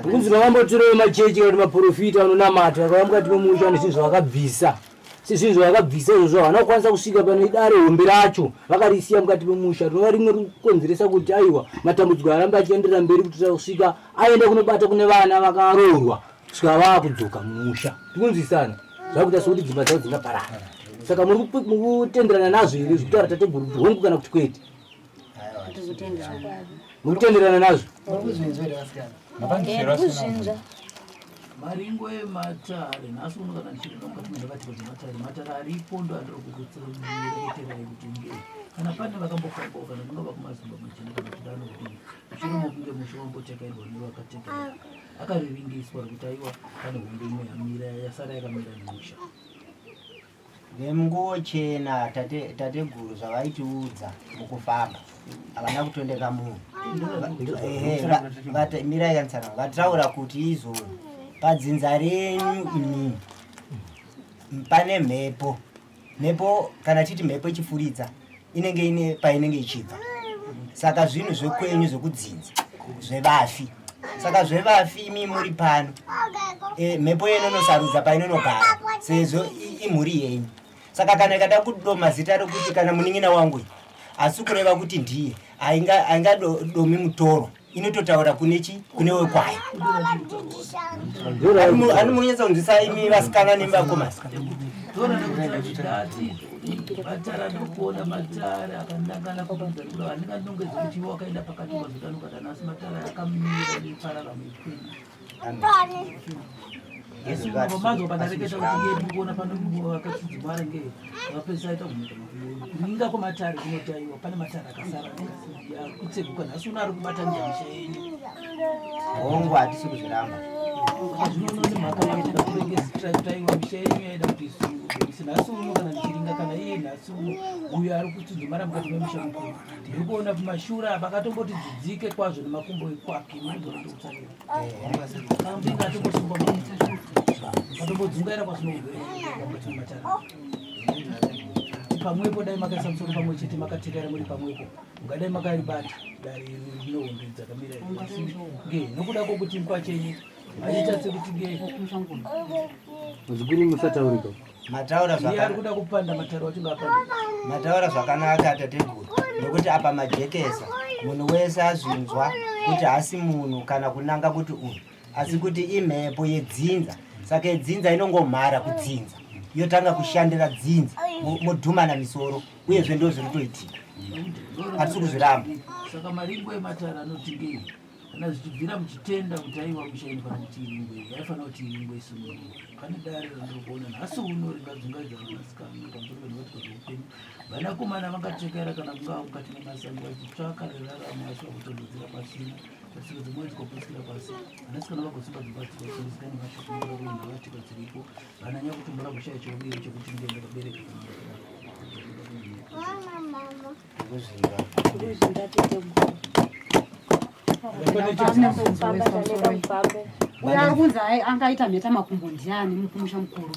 kunzi vakambotorewo machechi kana kuti maprofita anonamata vakauya mukati memusha nezvinhu zvavakabvisa sezvinhu zvavakabvisa izvozvo havana kukwanisa kusvika pane dare hombe racho vakarisiya mukati memusha rinova rimwe rikukonzeresa kuti aiwa matambudziko arambe achienderera mberi kutira kusvika aenda kunobata kune vana vakaroorwa kusvika vaakudzoka mumusha tikunzwisana zvakuita sekuti dzimba dzavo dzingaparara saka muri kutenderana nazvo here zvekutaura tateguru kuti hongu kana kuti kwete muri kutenderana nazvo maringo ematare nhasi uno kana ndichiringa mukati mendakatika dzematare aripo ndo andiri kukureketerai kuti ngei kana pane vakambofambawo kana kungava kumazimba machena kana kudano kuti mushurumo kunge musha wambotekairwa nevakatekairwa akariringiswa rekuti aiwa pane hondo imwe yamira yasara yakamira nemusha vemunguwo chena tateguru zvavaitiudza mukufamba havana kutondeka munhu mirai kanisana vataura kuti izvo padzinza renyu inini pane mhepo kana titi mhepo ichifuridza inenge ine painenge ichibva saka zvinhu zvekwenyu zvekudzinza zvevafi saka zvevafi imi muri pano mhepo yenonosarudza painonogara sezvo imhuri yenyu saka kana ikada kudoma zita rekuti kana munin'ina wangu asi kureva kuti ndiye aingadomi mutoro inototaura kune wekwayo ani munonyatsa kunzwisa imi vasikana nemi vakomasi matara nokuona matara akanangana kuaa andinganongedza kuti iwo wakaenda pakati vazotanukata nasi matara akamira nepararamo yekwenyu mazo padareketa kuti ngekuona pano vakachidzimara ngei vapesa aita kuninga kwematare kunotaiwa pane matare akasara kutseguka nhasi uno ari kubatanidza misha yenyu hongu hatisi kuzviramba zvinonozi mhaka yaitida kurengesitaiwa misha yenyu yaida kuti isungurwe nhasi uno kana ndichiringa kana iye nhasi uno uyo ari kuchidzimara mukati memusha mukuru ndiri kuona kumashura pakatomboti dzidzike kwazvo nemakumbo ekwake ndozorondokutsarira kambinga atombosungwa katombodzungaira kwazvinourwere matara pamwepo dai makaisa musoro pamwe chete makatekaira muri pamwepo ungadai makaribata dare rinohondo dzakamira nge nokuda kwokuti mukwa chenyu aita sekuti nge muzukuru musataurika Mataura ari kuda kupanda matare wachinga apanda. Mataura zvakanaka tateguru. Nekuti apa majekesa munhu wese azvinzwa kuti hasi munhu kana kunanga kuti uyu asi kuti imhepo yedzinza. Saka dzinza inongomhara kudzinza yotanga kushandira dzinza modhumana misoro uyezve ndo zviri kuitika. Hatisi kuzviramba. Saka maringo ematare anoti ngei kana zvichibvira muchitenda kuti aiwa mushaini kana kuti iringwe yaifanira kuti iringwe isunungurwe. Pane dare randinokuona nhasi uno ringadzungaidza vanasikana pamusoro penoti upenyu vanakomana vangatekera kana kungava mukati memasango vachitsvaka reraramo vasvika kutondodzera pasina pasiko dzimwe dzikaputsira pasi vanasikana vagosimba dzimba dzikasonisika nemashakuura uye navatika dziripo vananya kutombora kushaya chokudiri chokuti ndiende kabereka uyo ari kunzi angaita mheta makumbo ndiani mukumusha mukuru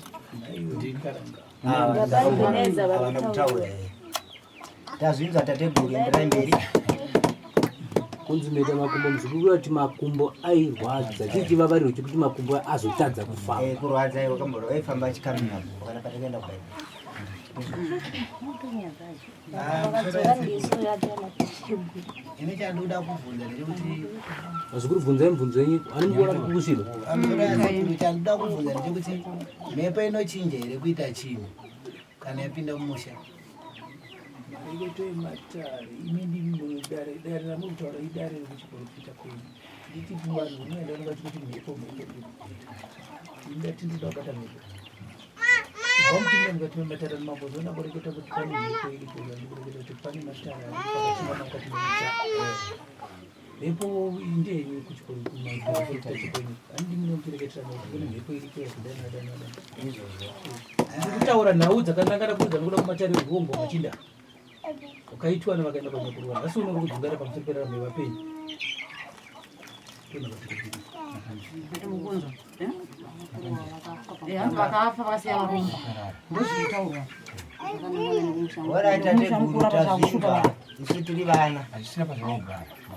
tazvinzwa tateguru enderai mberi. kunzi mheta makumbo muzukuru kuti makumbo airwadza chichiva variro chekuti makumbo azotadza kufamba. Kurwadza iwe kambora waifamba achikamira kana patakaenda kubaira. Ini chandoda kubvunza ndechekuti mazukuru bvunzai mibvunzo yenyu anomuona kukusiro. Chandoda kubvunza ndechekuti mhepo inochinja here kuita chinhu kana yapinda mumusha. Ikotoi matare imini dare ramutaura idare rekuchiprofita kwenyu nditi vanhu unoenda ungati kuti mhepo indati ndida kubata mhepo vamutinga mukati mematare nemambozoona kureketa kuti pane mhepo iripo kureketa kuti pane matare akachimana mukati mematare mhepo indenyu kuchiprofita chikwenyu handii munomupereketera kuti kune mhepo iripo yakudanadana ndikutaura nhau dzakanangana kuudza nokuda kumatare rwongo machinda ukaitwa nevakaenda panyekuruwana asi unori kudzungara pamusoro peraramo yevapenyu vakafa vakasiya varombo ndozvinotaurwa tateguru isu tiri vana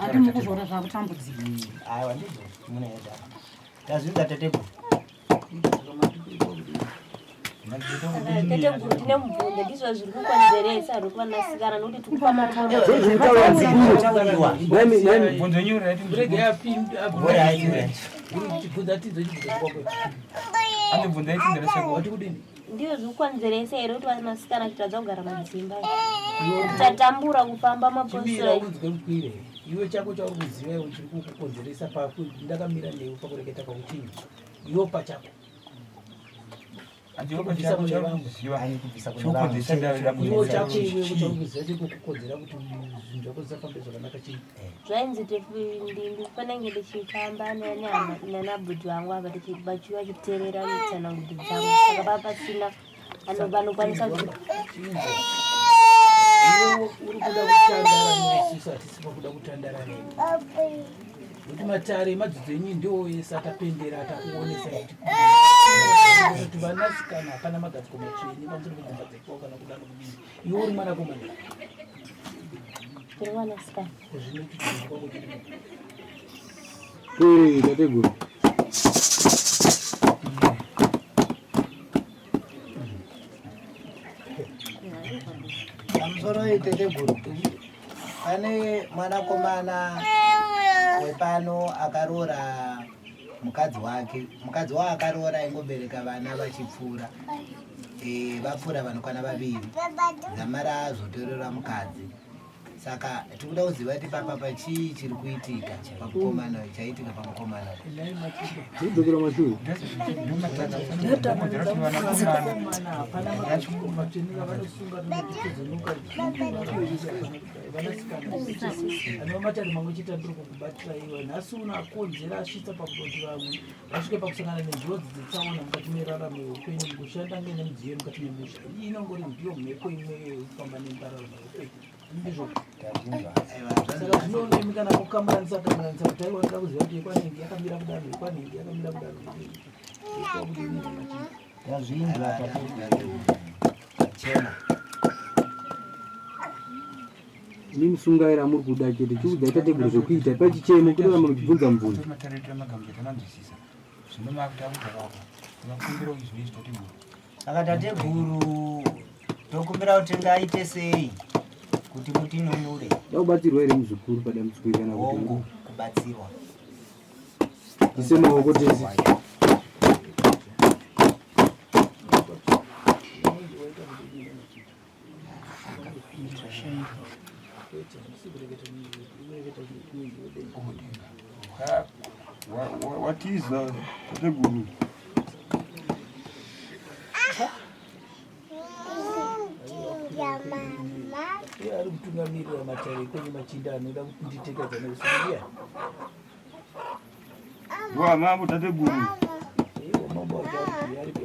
andi mukuzvora zvakutambudzika. aiwa ndizvo munoenda tazvinza tateguru. tateguru tine mubvunzo ndizvo zviri kukonzeresa ri kuvanasikana nokuti tikupa ndiyo zviri kukonzeresa here kuti vanasikana kuitadza kugara madzimba tatambura kufamba mabhosira. iwe chako chauri kuziva iwe chiri kukonzeresa ndakamira newe pakureketa pakuti iwo pachako iwo chako iwe chakuziva chikukukonzera kuti zvinhu zvako zvisafambe zvakanaka chii zvainzi ndifanenge ndichifamba nanabhudhi vangu ava vachiva chiterera tsanangudzo dzavo saka papasina vanokwanisa iwe uri kuda kutandara nesusu hatisi pakuda kutandara neni kuti matare madzidzo enyu ndiwo ese atapendera atakuonesa kuti vanasikana hapana magadziko matsveni pamusoro pedzimba dzekwao kana kuda nokudini iwe uri mwanakomana uri mwanasikana zvinotikwako tateguru pamusoro iteteguru pane mwanakomana wepano akaroora mukadzi wake. Mukadzi wake akaroora ingobereka vana vachipfuura vapfuura vanokwana vaviri dzamara azotorera mukadzi. Saka tikuda kuziva kuti papa chii chiri kuitika pamukomana chaitika pamukomana dzokera mashure anomatari mamwe chitandiro kukubatira iwe nhasi uno akonzera asvitsa pakutoti vamwe vasvike pakusangana nenjodzi dzetsaona mukati meraramo yeupenyu mukushanda ngenemudziyo mukati memusha. iyi inongori ndiyo mhepo imwe yekufamba nembararamo yeupenyu ndizvo saka zvinonemikana kukambanisa kuti aiwa nda kuziva kuti yekwanenge yakamira kudano yekwanenge yakamira kudano yazvinzwa chena ini musungaira muri kuda chete chikudzai tateguru zvokuita pachichemo kuda vamwe kuchibvunza mubvunzo akatateguru tokumbira kuti ngaite sei kuti mutinunure yakubatsirwa ere muzukuru padambudziko kana hongu kubatsirwa ise maoko tese watiza tateguru ari kutungamirira matare kwenye machinda anoda kunditekadza neusukuria wa mambo tateguru iwo mambo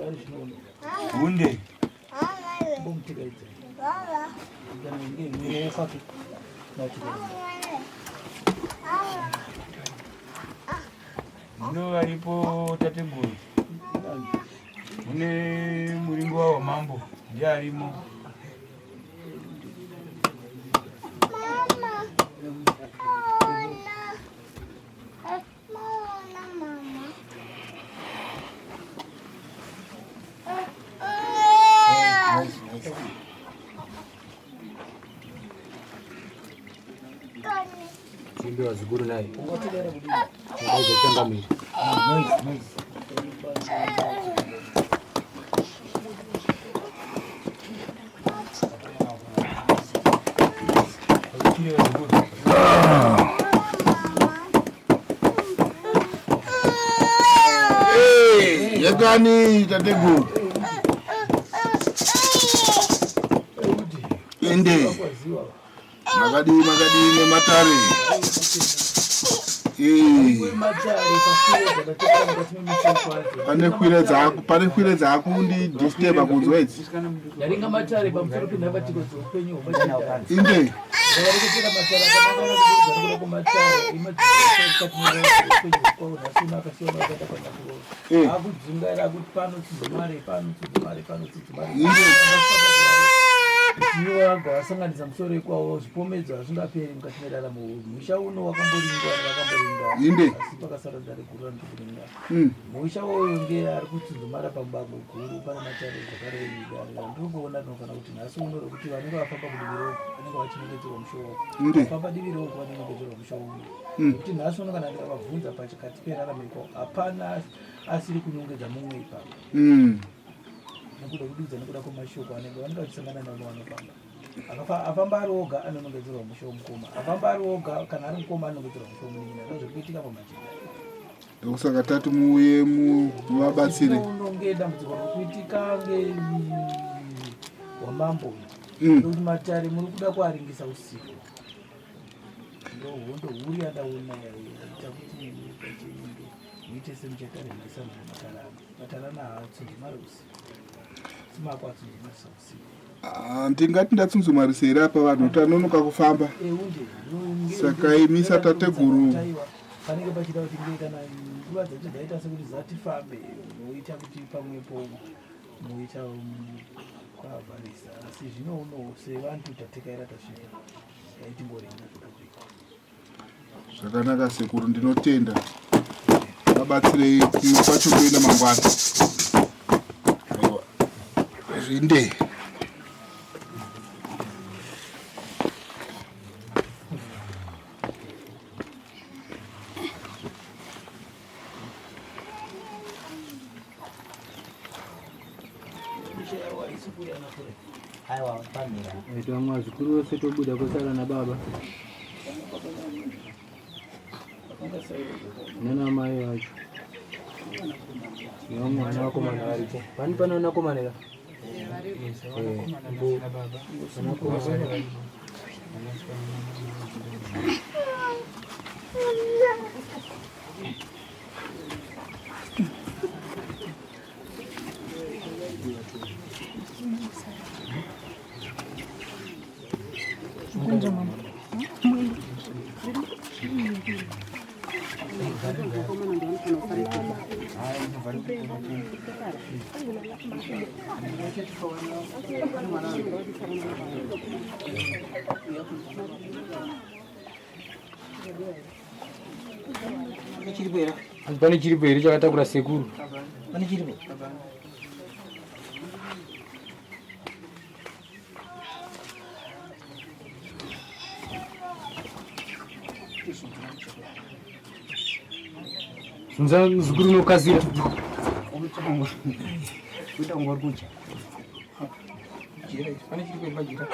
ari zvinoona hunde bomutekaidza kana ngeofake ndo varipo tateguru mune muringo wavo mambo ndiye arimo chimbe wazukuru naye changamiri Yekani tateguru ende makadi nematare pane kwire dzako undidisturba kunzwa idzi ndaringa matare pamusoro penhavatiko dzeupenyu inde akudzungaira akuti pano tsudzumare iwo aga vasanganisa musoro ikwawo zvipomedzwa hazvingaperi mukati meraramo musha uno wakamboringwa inde asi pakasara dare guru ranikuringa musha uyu nge ari kutsundzumara pambango guru pane matare zvakare idare ndirikuona tinofana kuti nhasi uno rekuti vanenge vafamba kudivi roko vanenge vachinongedzerwa musho wako vafamba divi roko vanonongedzerwa musho uyu nekuti nhasi uno kana ndikavabvunza pachikati peraramo ikwawo hapana asiri kunongedza mumwe ipapo nekuda kududza nekuda kwemashoko anenge vanenge vachisangana navo vanofamba afamba ari oga anonongedzerwa musho mukoma afamba ari oga kana ari mukoma anonongedzerwa musho munyina ndozviri kuitika pamajinga ndokusaka tati muuye muvabatsire unonge dambudziko rikuitika wamambo ndokuti matare muri kuda kuaringisa usiku ndohondo huri adaona ita kuti muite semuchataringisa matarana haatsunzumari usiku ndingati ndatsunzumarisei apa vanhu tanonoka kufamba saka imisa tateguru panenge pachida kuti nge kana nguva dzacho dzaita sekuti zatifambe moita kuti pamwepo moita kwavharisa asi zvino uno sevantu tatekaira tasvika yaitimborenga kutokuika zvakanaka sekuru ndinotenda vabatsirei kwacho kuenda mangwana zvinde vamwe vazukuru vose tobuda kosara nababa nanamai vacho vamwana vakomana varipo pani pana vanakomanera chiripera pane chiripo here chakatakura sekuru pane chiripo zvikuru nokasira kuita ngori kucha jira pane chiri kuimba jira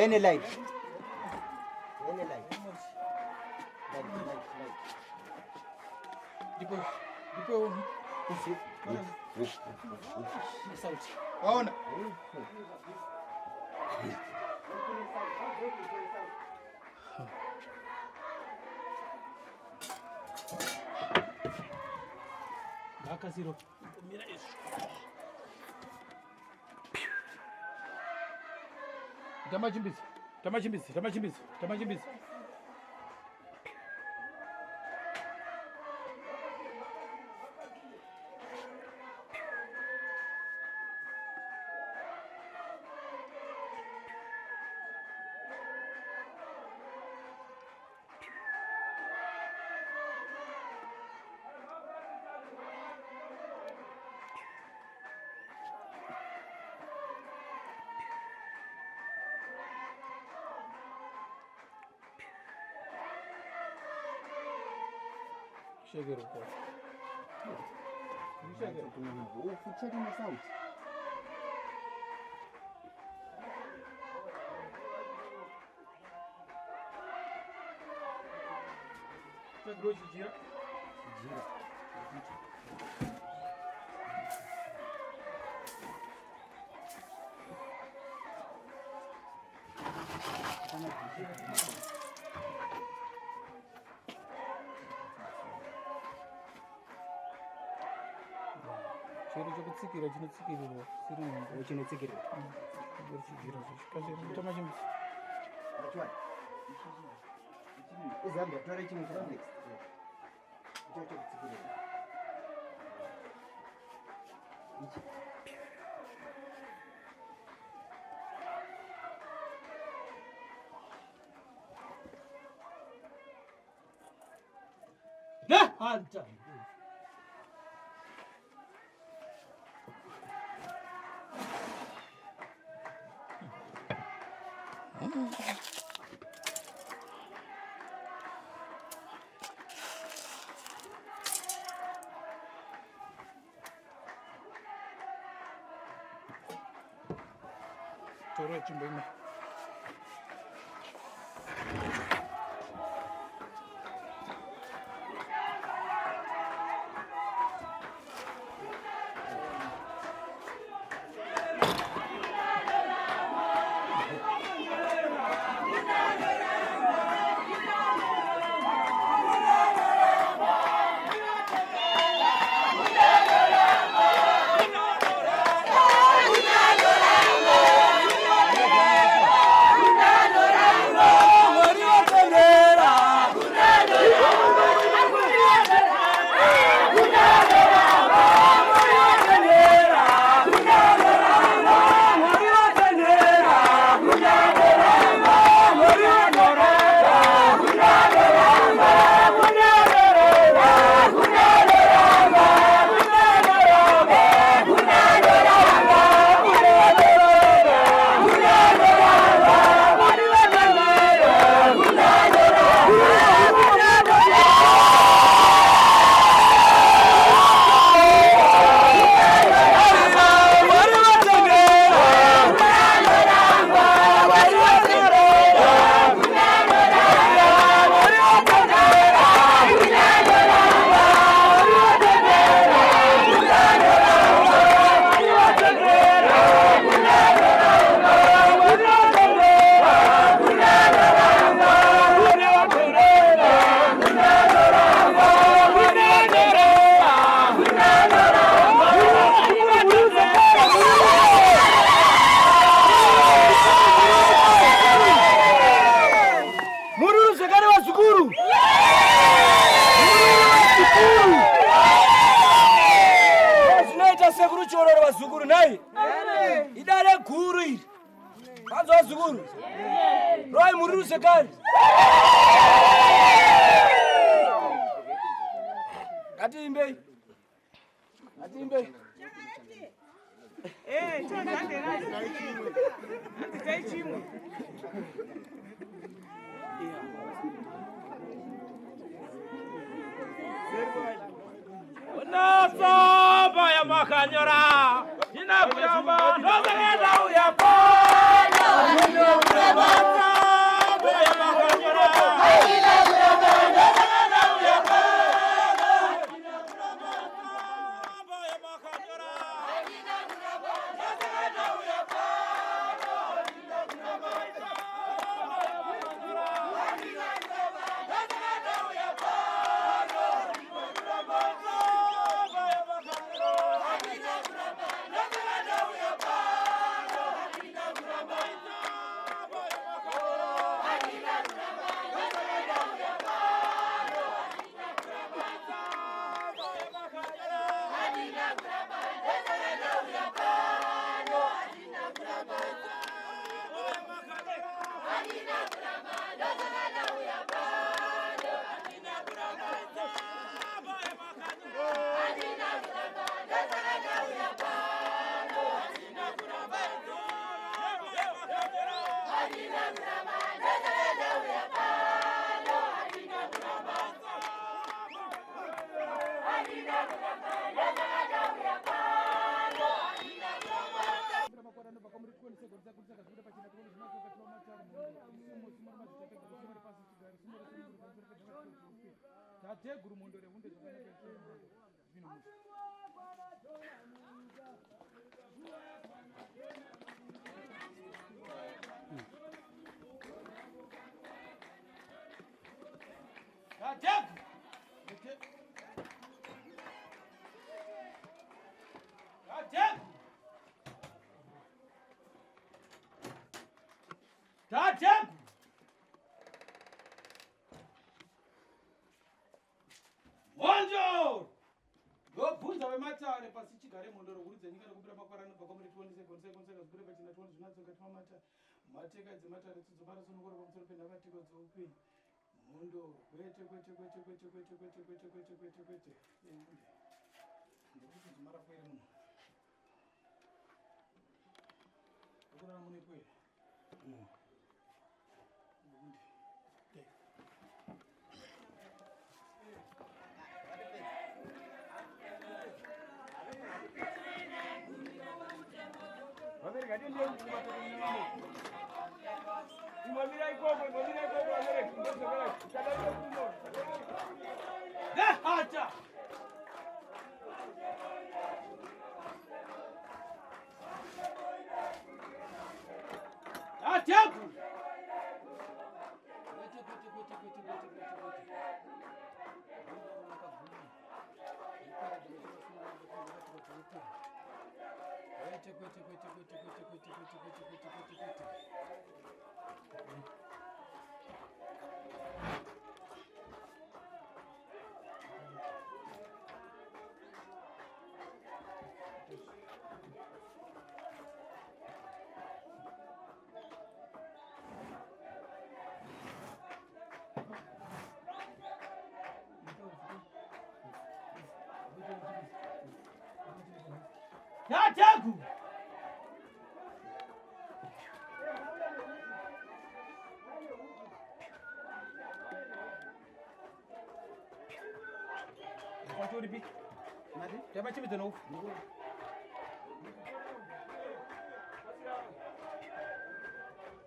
Any light. waona akasiro mira isso tamachimbizi chegou o corpo. Pegou de dia. chero chekutsikira chinotsikirirwa siri nhungu Chinotsikirirwa. chigira zvichikashitama chimusi Uzambia tora chimwe next. Icho chekutsikirirwa. Hanta. tora chimbo imwe Zukuru nai idare guru iri kanzwa zukuru roi mururu sekari ngatiimbei Nasaba ya makanyora inakuramba ndozenda uyako inakuramba saba ya makanyora inakuramba ndozenda uyako inakuramba saba ya makanyora inakuramba ndozenda uyako inakuramba saba ya makanyora inakuramba ndozenda uyako Bonjour! Ndobvunza vematare pasi chigare mondoro kuridza nyika nekupira makwarani pakomuri 20 kure pachina 20 zvinadzokati mamata mateka dzematare tsodzobara sonokora pamusoro penhakatiko dzeupenyu mondo kwete ndokuti dzimara kwere munhu ndokurara mune kwere Tatagu! What would it be? Mari, teba chibi tono.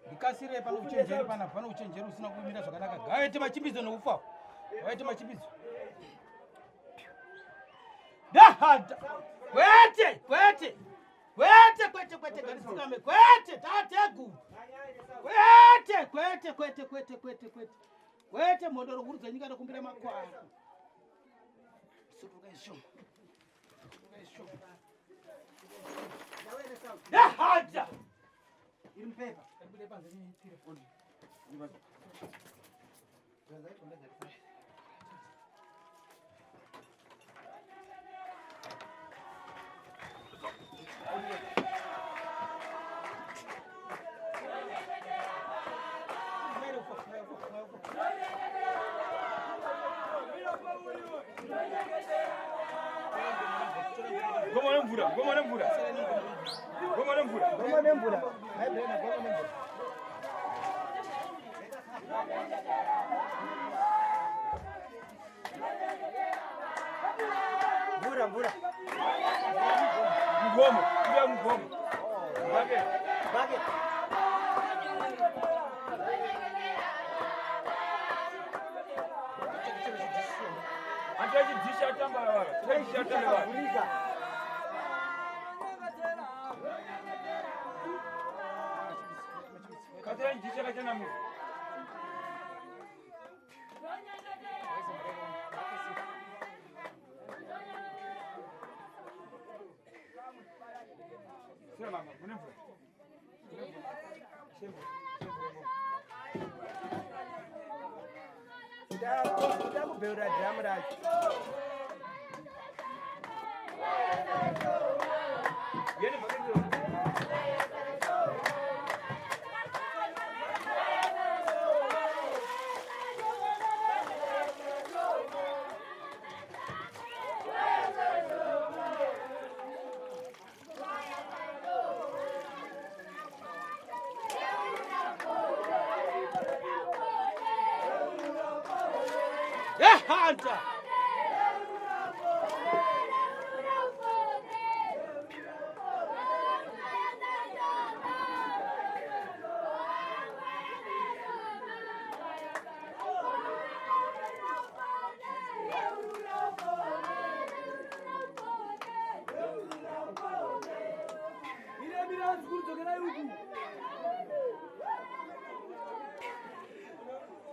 Dikasire pano uchenjeri pano uchenjeri usina kuimira zvakanaka. Gaite machimbidzo noufa. Gaite machimbidzo. Dahada. Kwete garisikame kwete tategu. Kwete mondoro kuridza nyika nekumbira makwaro. Sutuka isho. Dahada. Iri mpepa. Kabule panze ni telefoni. Goma mvura. Mvura. Mgomo. Bage. Antajidisha tambara. Katera njisha kachana mu. Sema mama, mnemfu. Nda kubeura dhamu racho. Yeni bakın. Hunter!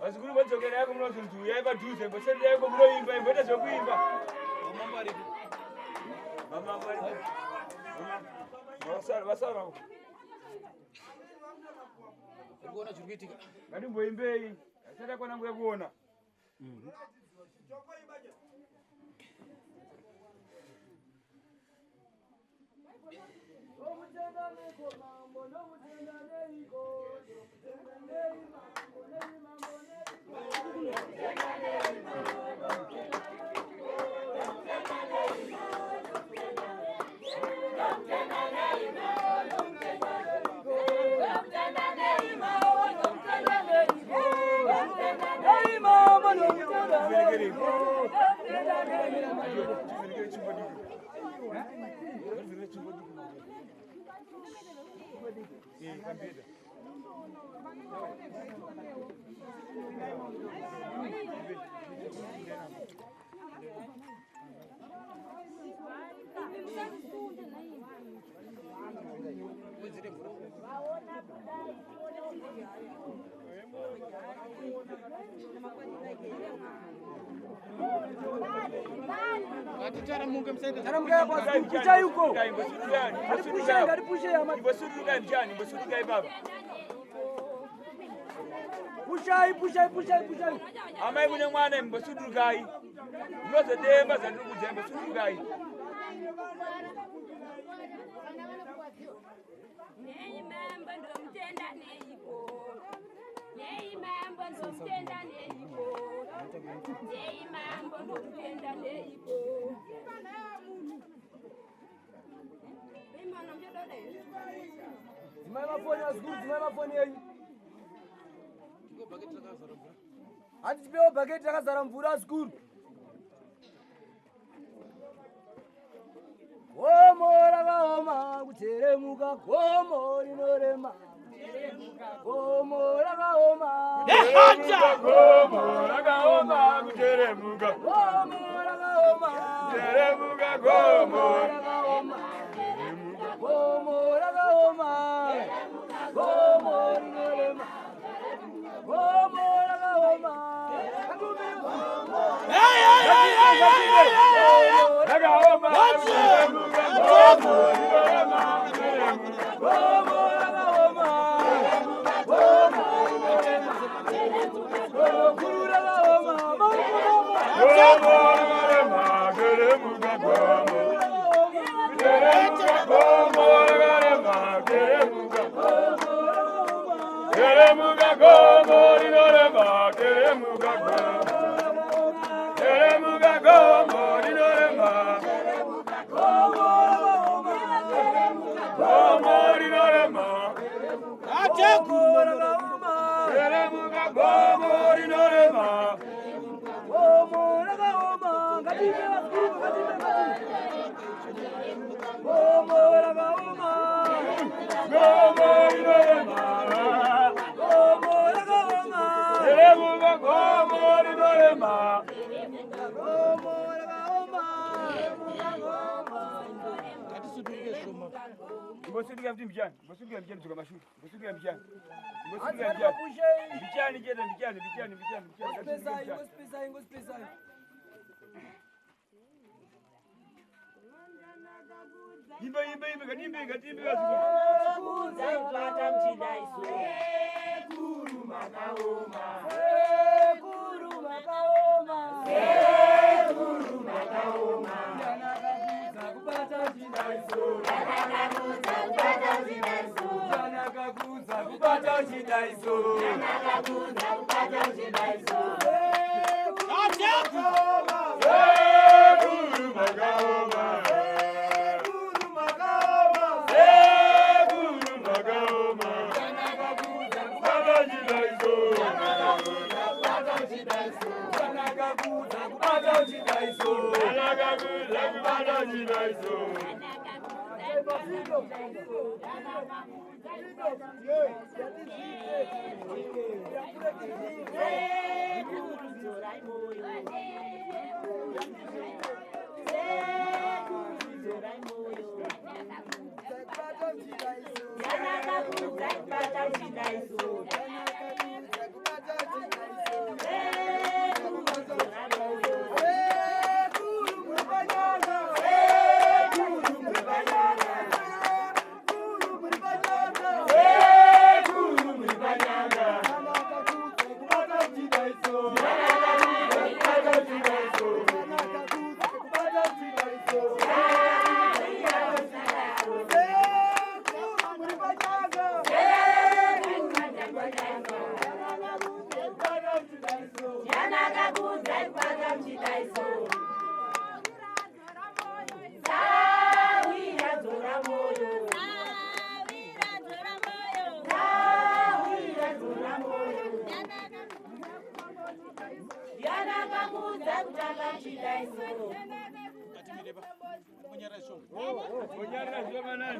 Vazukuru vodzokera yako munozonzi uyai padhuze mbosendera yako munoimba imboita zvokuimba. Vasara. Ngatimboimbei. Asati kwana nguya kuona. Pushai. Amai mune mwana mbosudukai. Mnozodemba zandikudzemba mbosudukai. Atipewo bhaketi rakazara mvura skuru. Gomo rakaoma kuteremuka, gomo rinorema. Gomo rakaoma. Gomo rakaoma kuteremuka. Gomo rakaoma. Teremuka gomo rakaoma. Gomo rakaoma. Gomo rinorema. Gomo rakaoma. rakaoma kuteremuka gomo rinorema. Gomo rakaoma. Gomo rinorema. Guru rakaoma. Gomo rakaoma teremuka gomo. Teremuka gomo rakaoma teremuka. Teremuka gomo rinorema. Teremuka gomo. Teremuka gomo rinorema. Gomo rinorema. Teremuka gomo rinorema. Gomo rakaoma. Ngatipe skuru, ngatipe. Gomo rakaoma. Gomo rinorema. Gomo rakaoma. Teremuka gomo rinorema. Gomo rakaoma. Mbosudika mti mjani. Mbosudika mjani toka mashuri. Mbosudika mjani. Mbosudika Atipe mjani. pushe. Mjani jeda mjani. Ngospesa. Imba katimbe katimbe. Guru makaoma.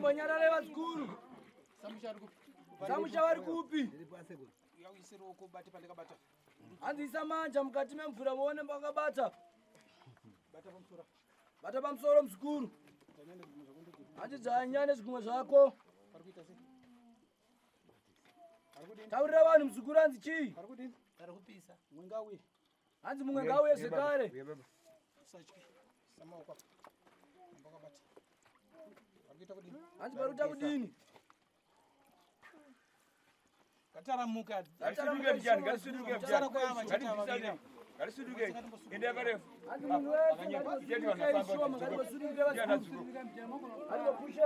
Bonyarale vasikuru. Samusha vari kupi? Anzisa manja mukati memvura muone pakabata. Bata pamusoro musikuru. Andidzanya nezvimwe zvako. Taurira vanhu musikuru anzi chii? Karikupisa. Mwengawe. Anzi mumwe ngauye zvekare. Anzi paruta kudini? Gataramuka. Gasuduke mjani, gasuduke mjani. Gasuduke. Ende karefu. Anzi munhu wese ngati wanafamba. Ngati wasudukire vasikuru. Ari kupusha.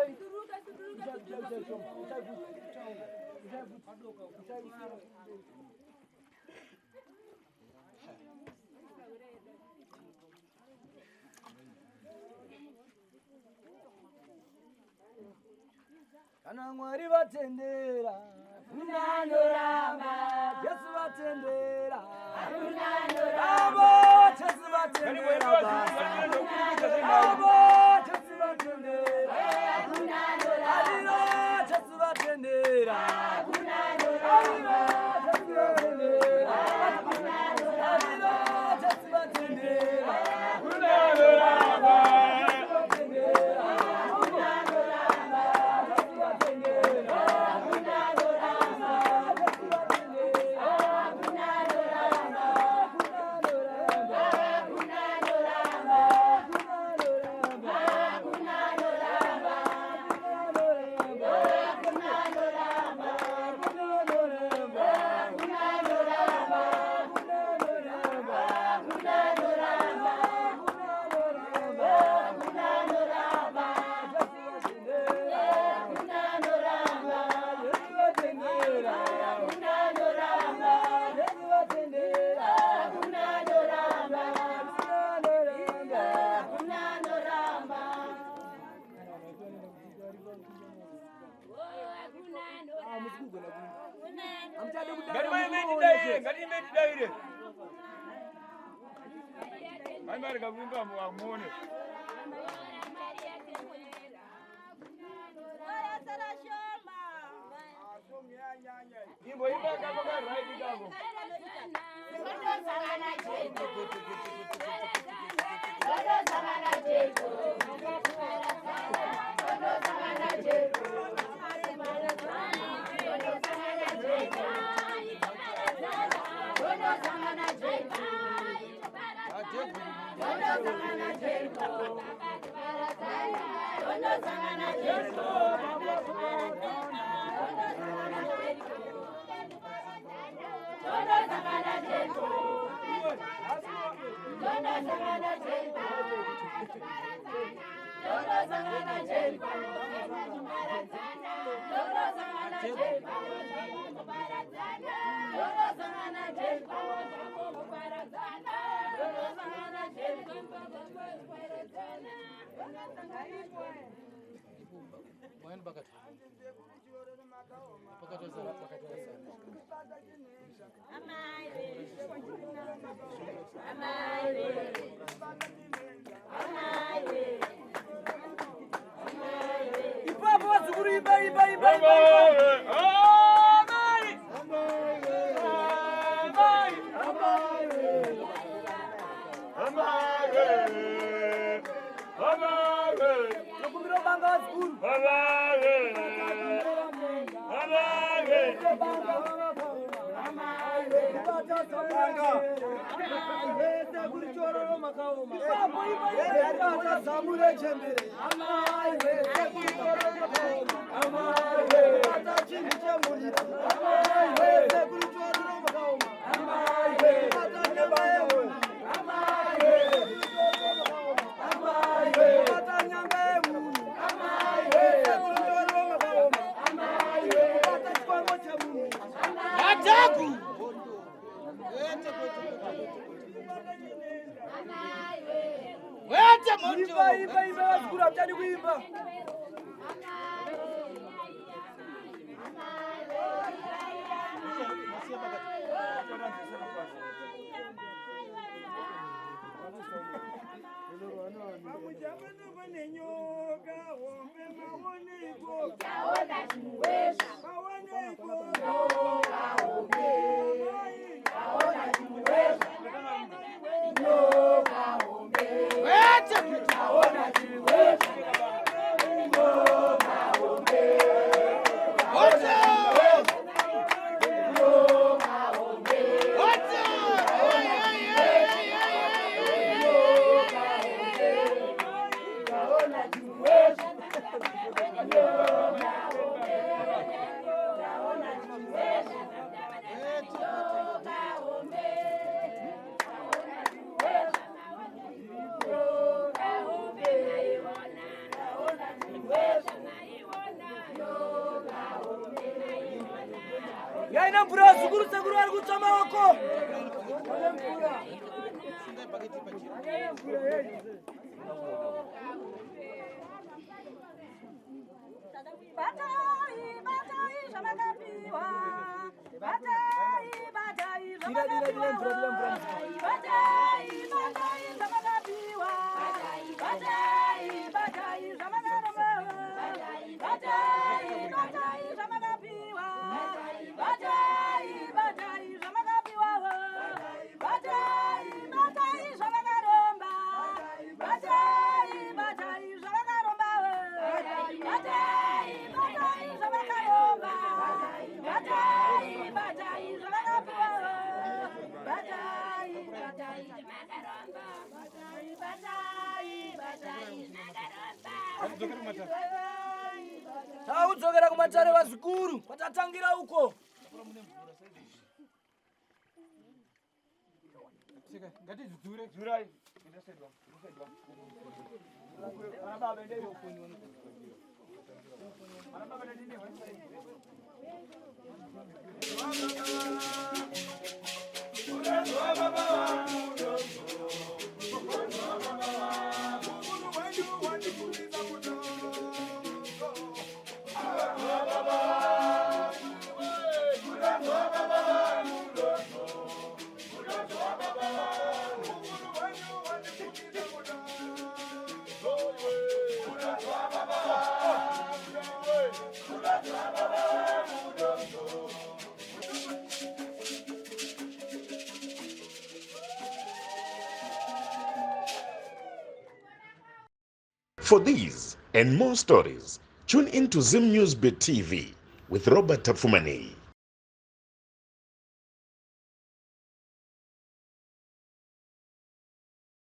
Kana Mwari vatendera kunanoramba, Yesu vatendera kunanoramba, Yesu vatendera Yesu vatendera kunanoramba, Yesu vatendera kunanoramba, Yesu vatendera Yaina mpura zukuru seguru ari kutsama wako. Taudzokera kumatare vazukuru kwatatangira uko. For these and more stories, tune in to Zim News Bit TV with Robert Tafumani.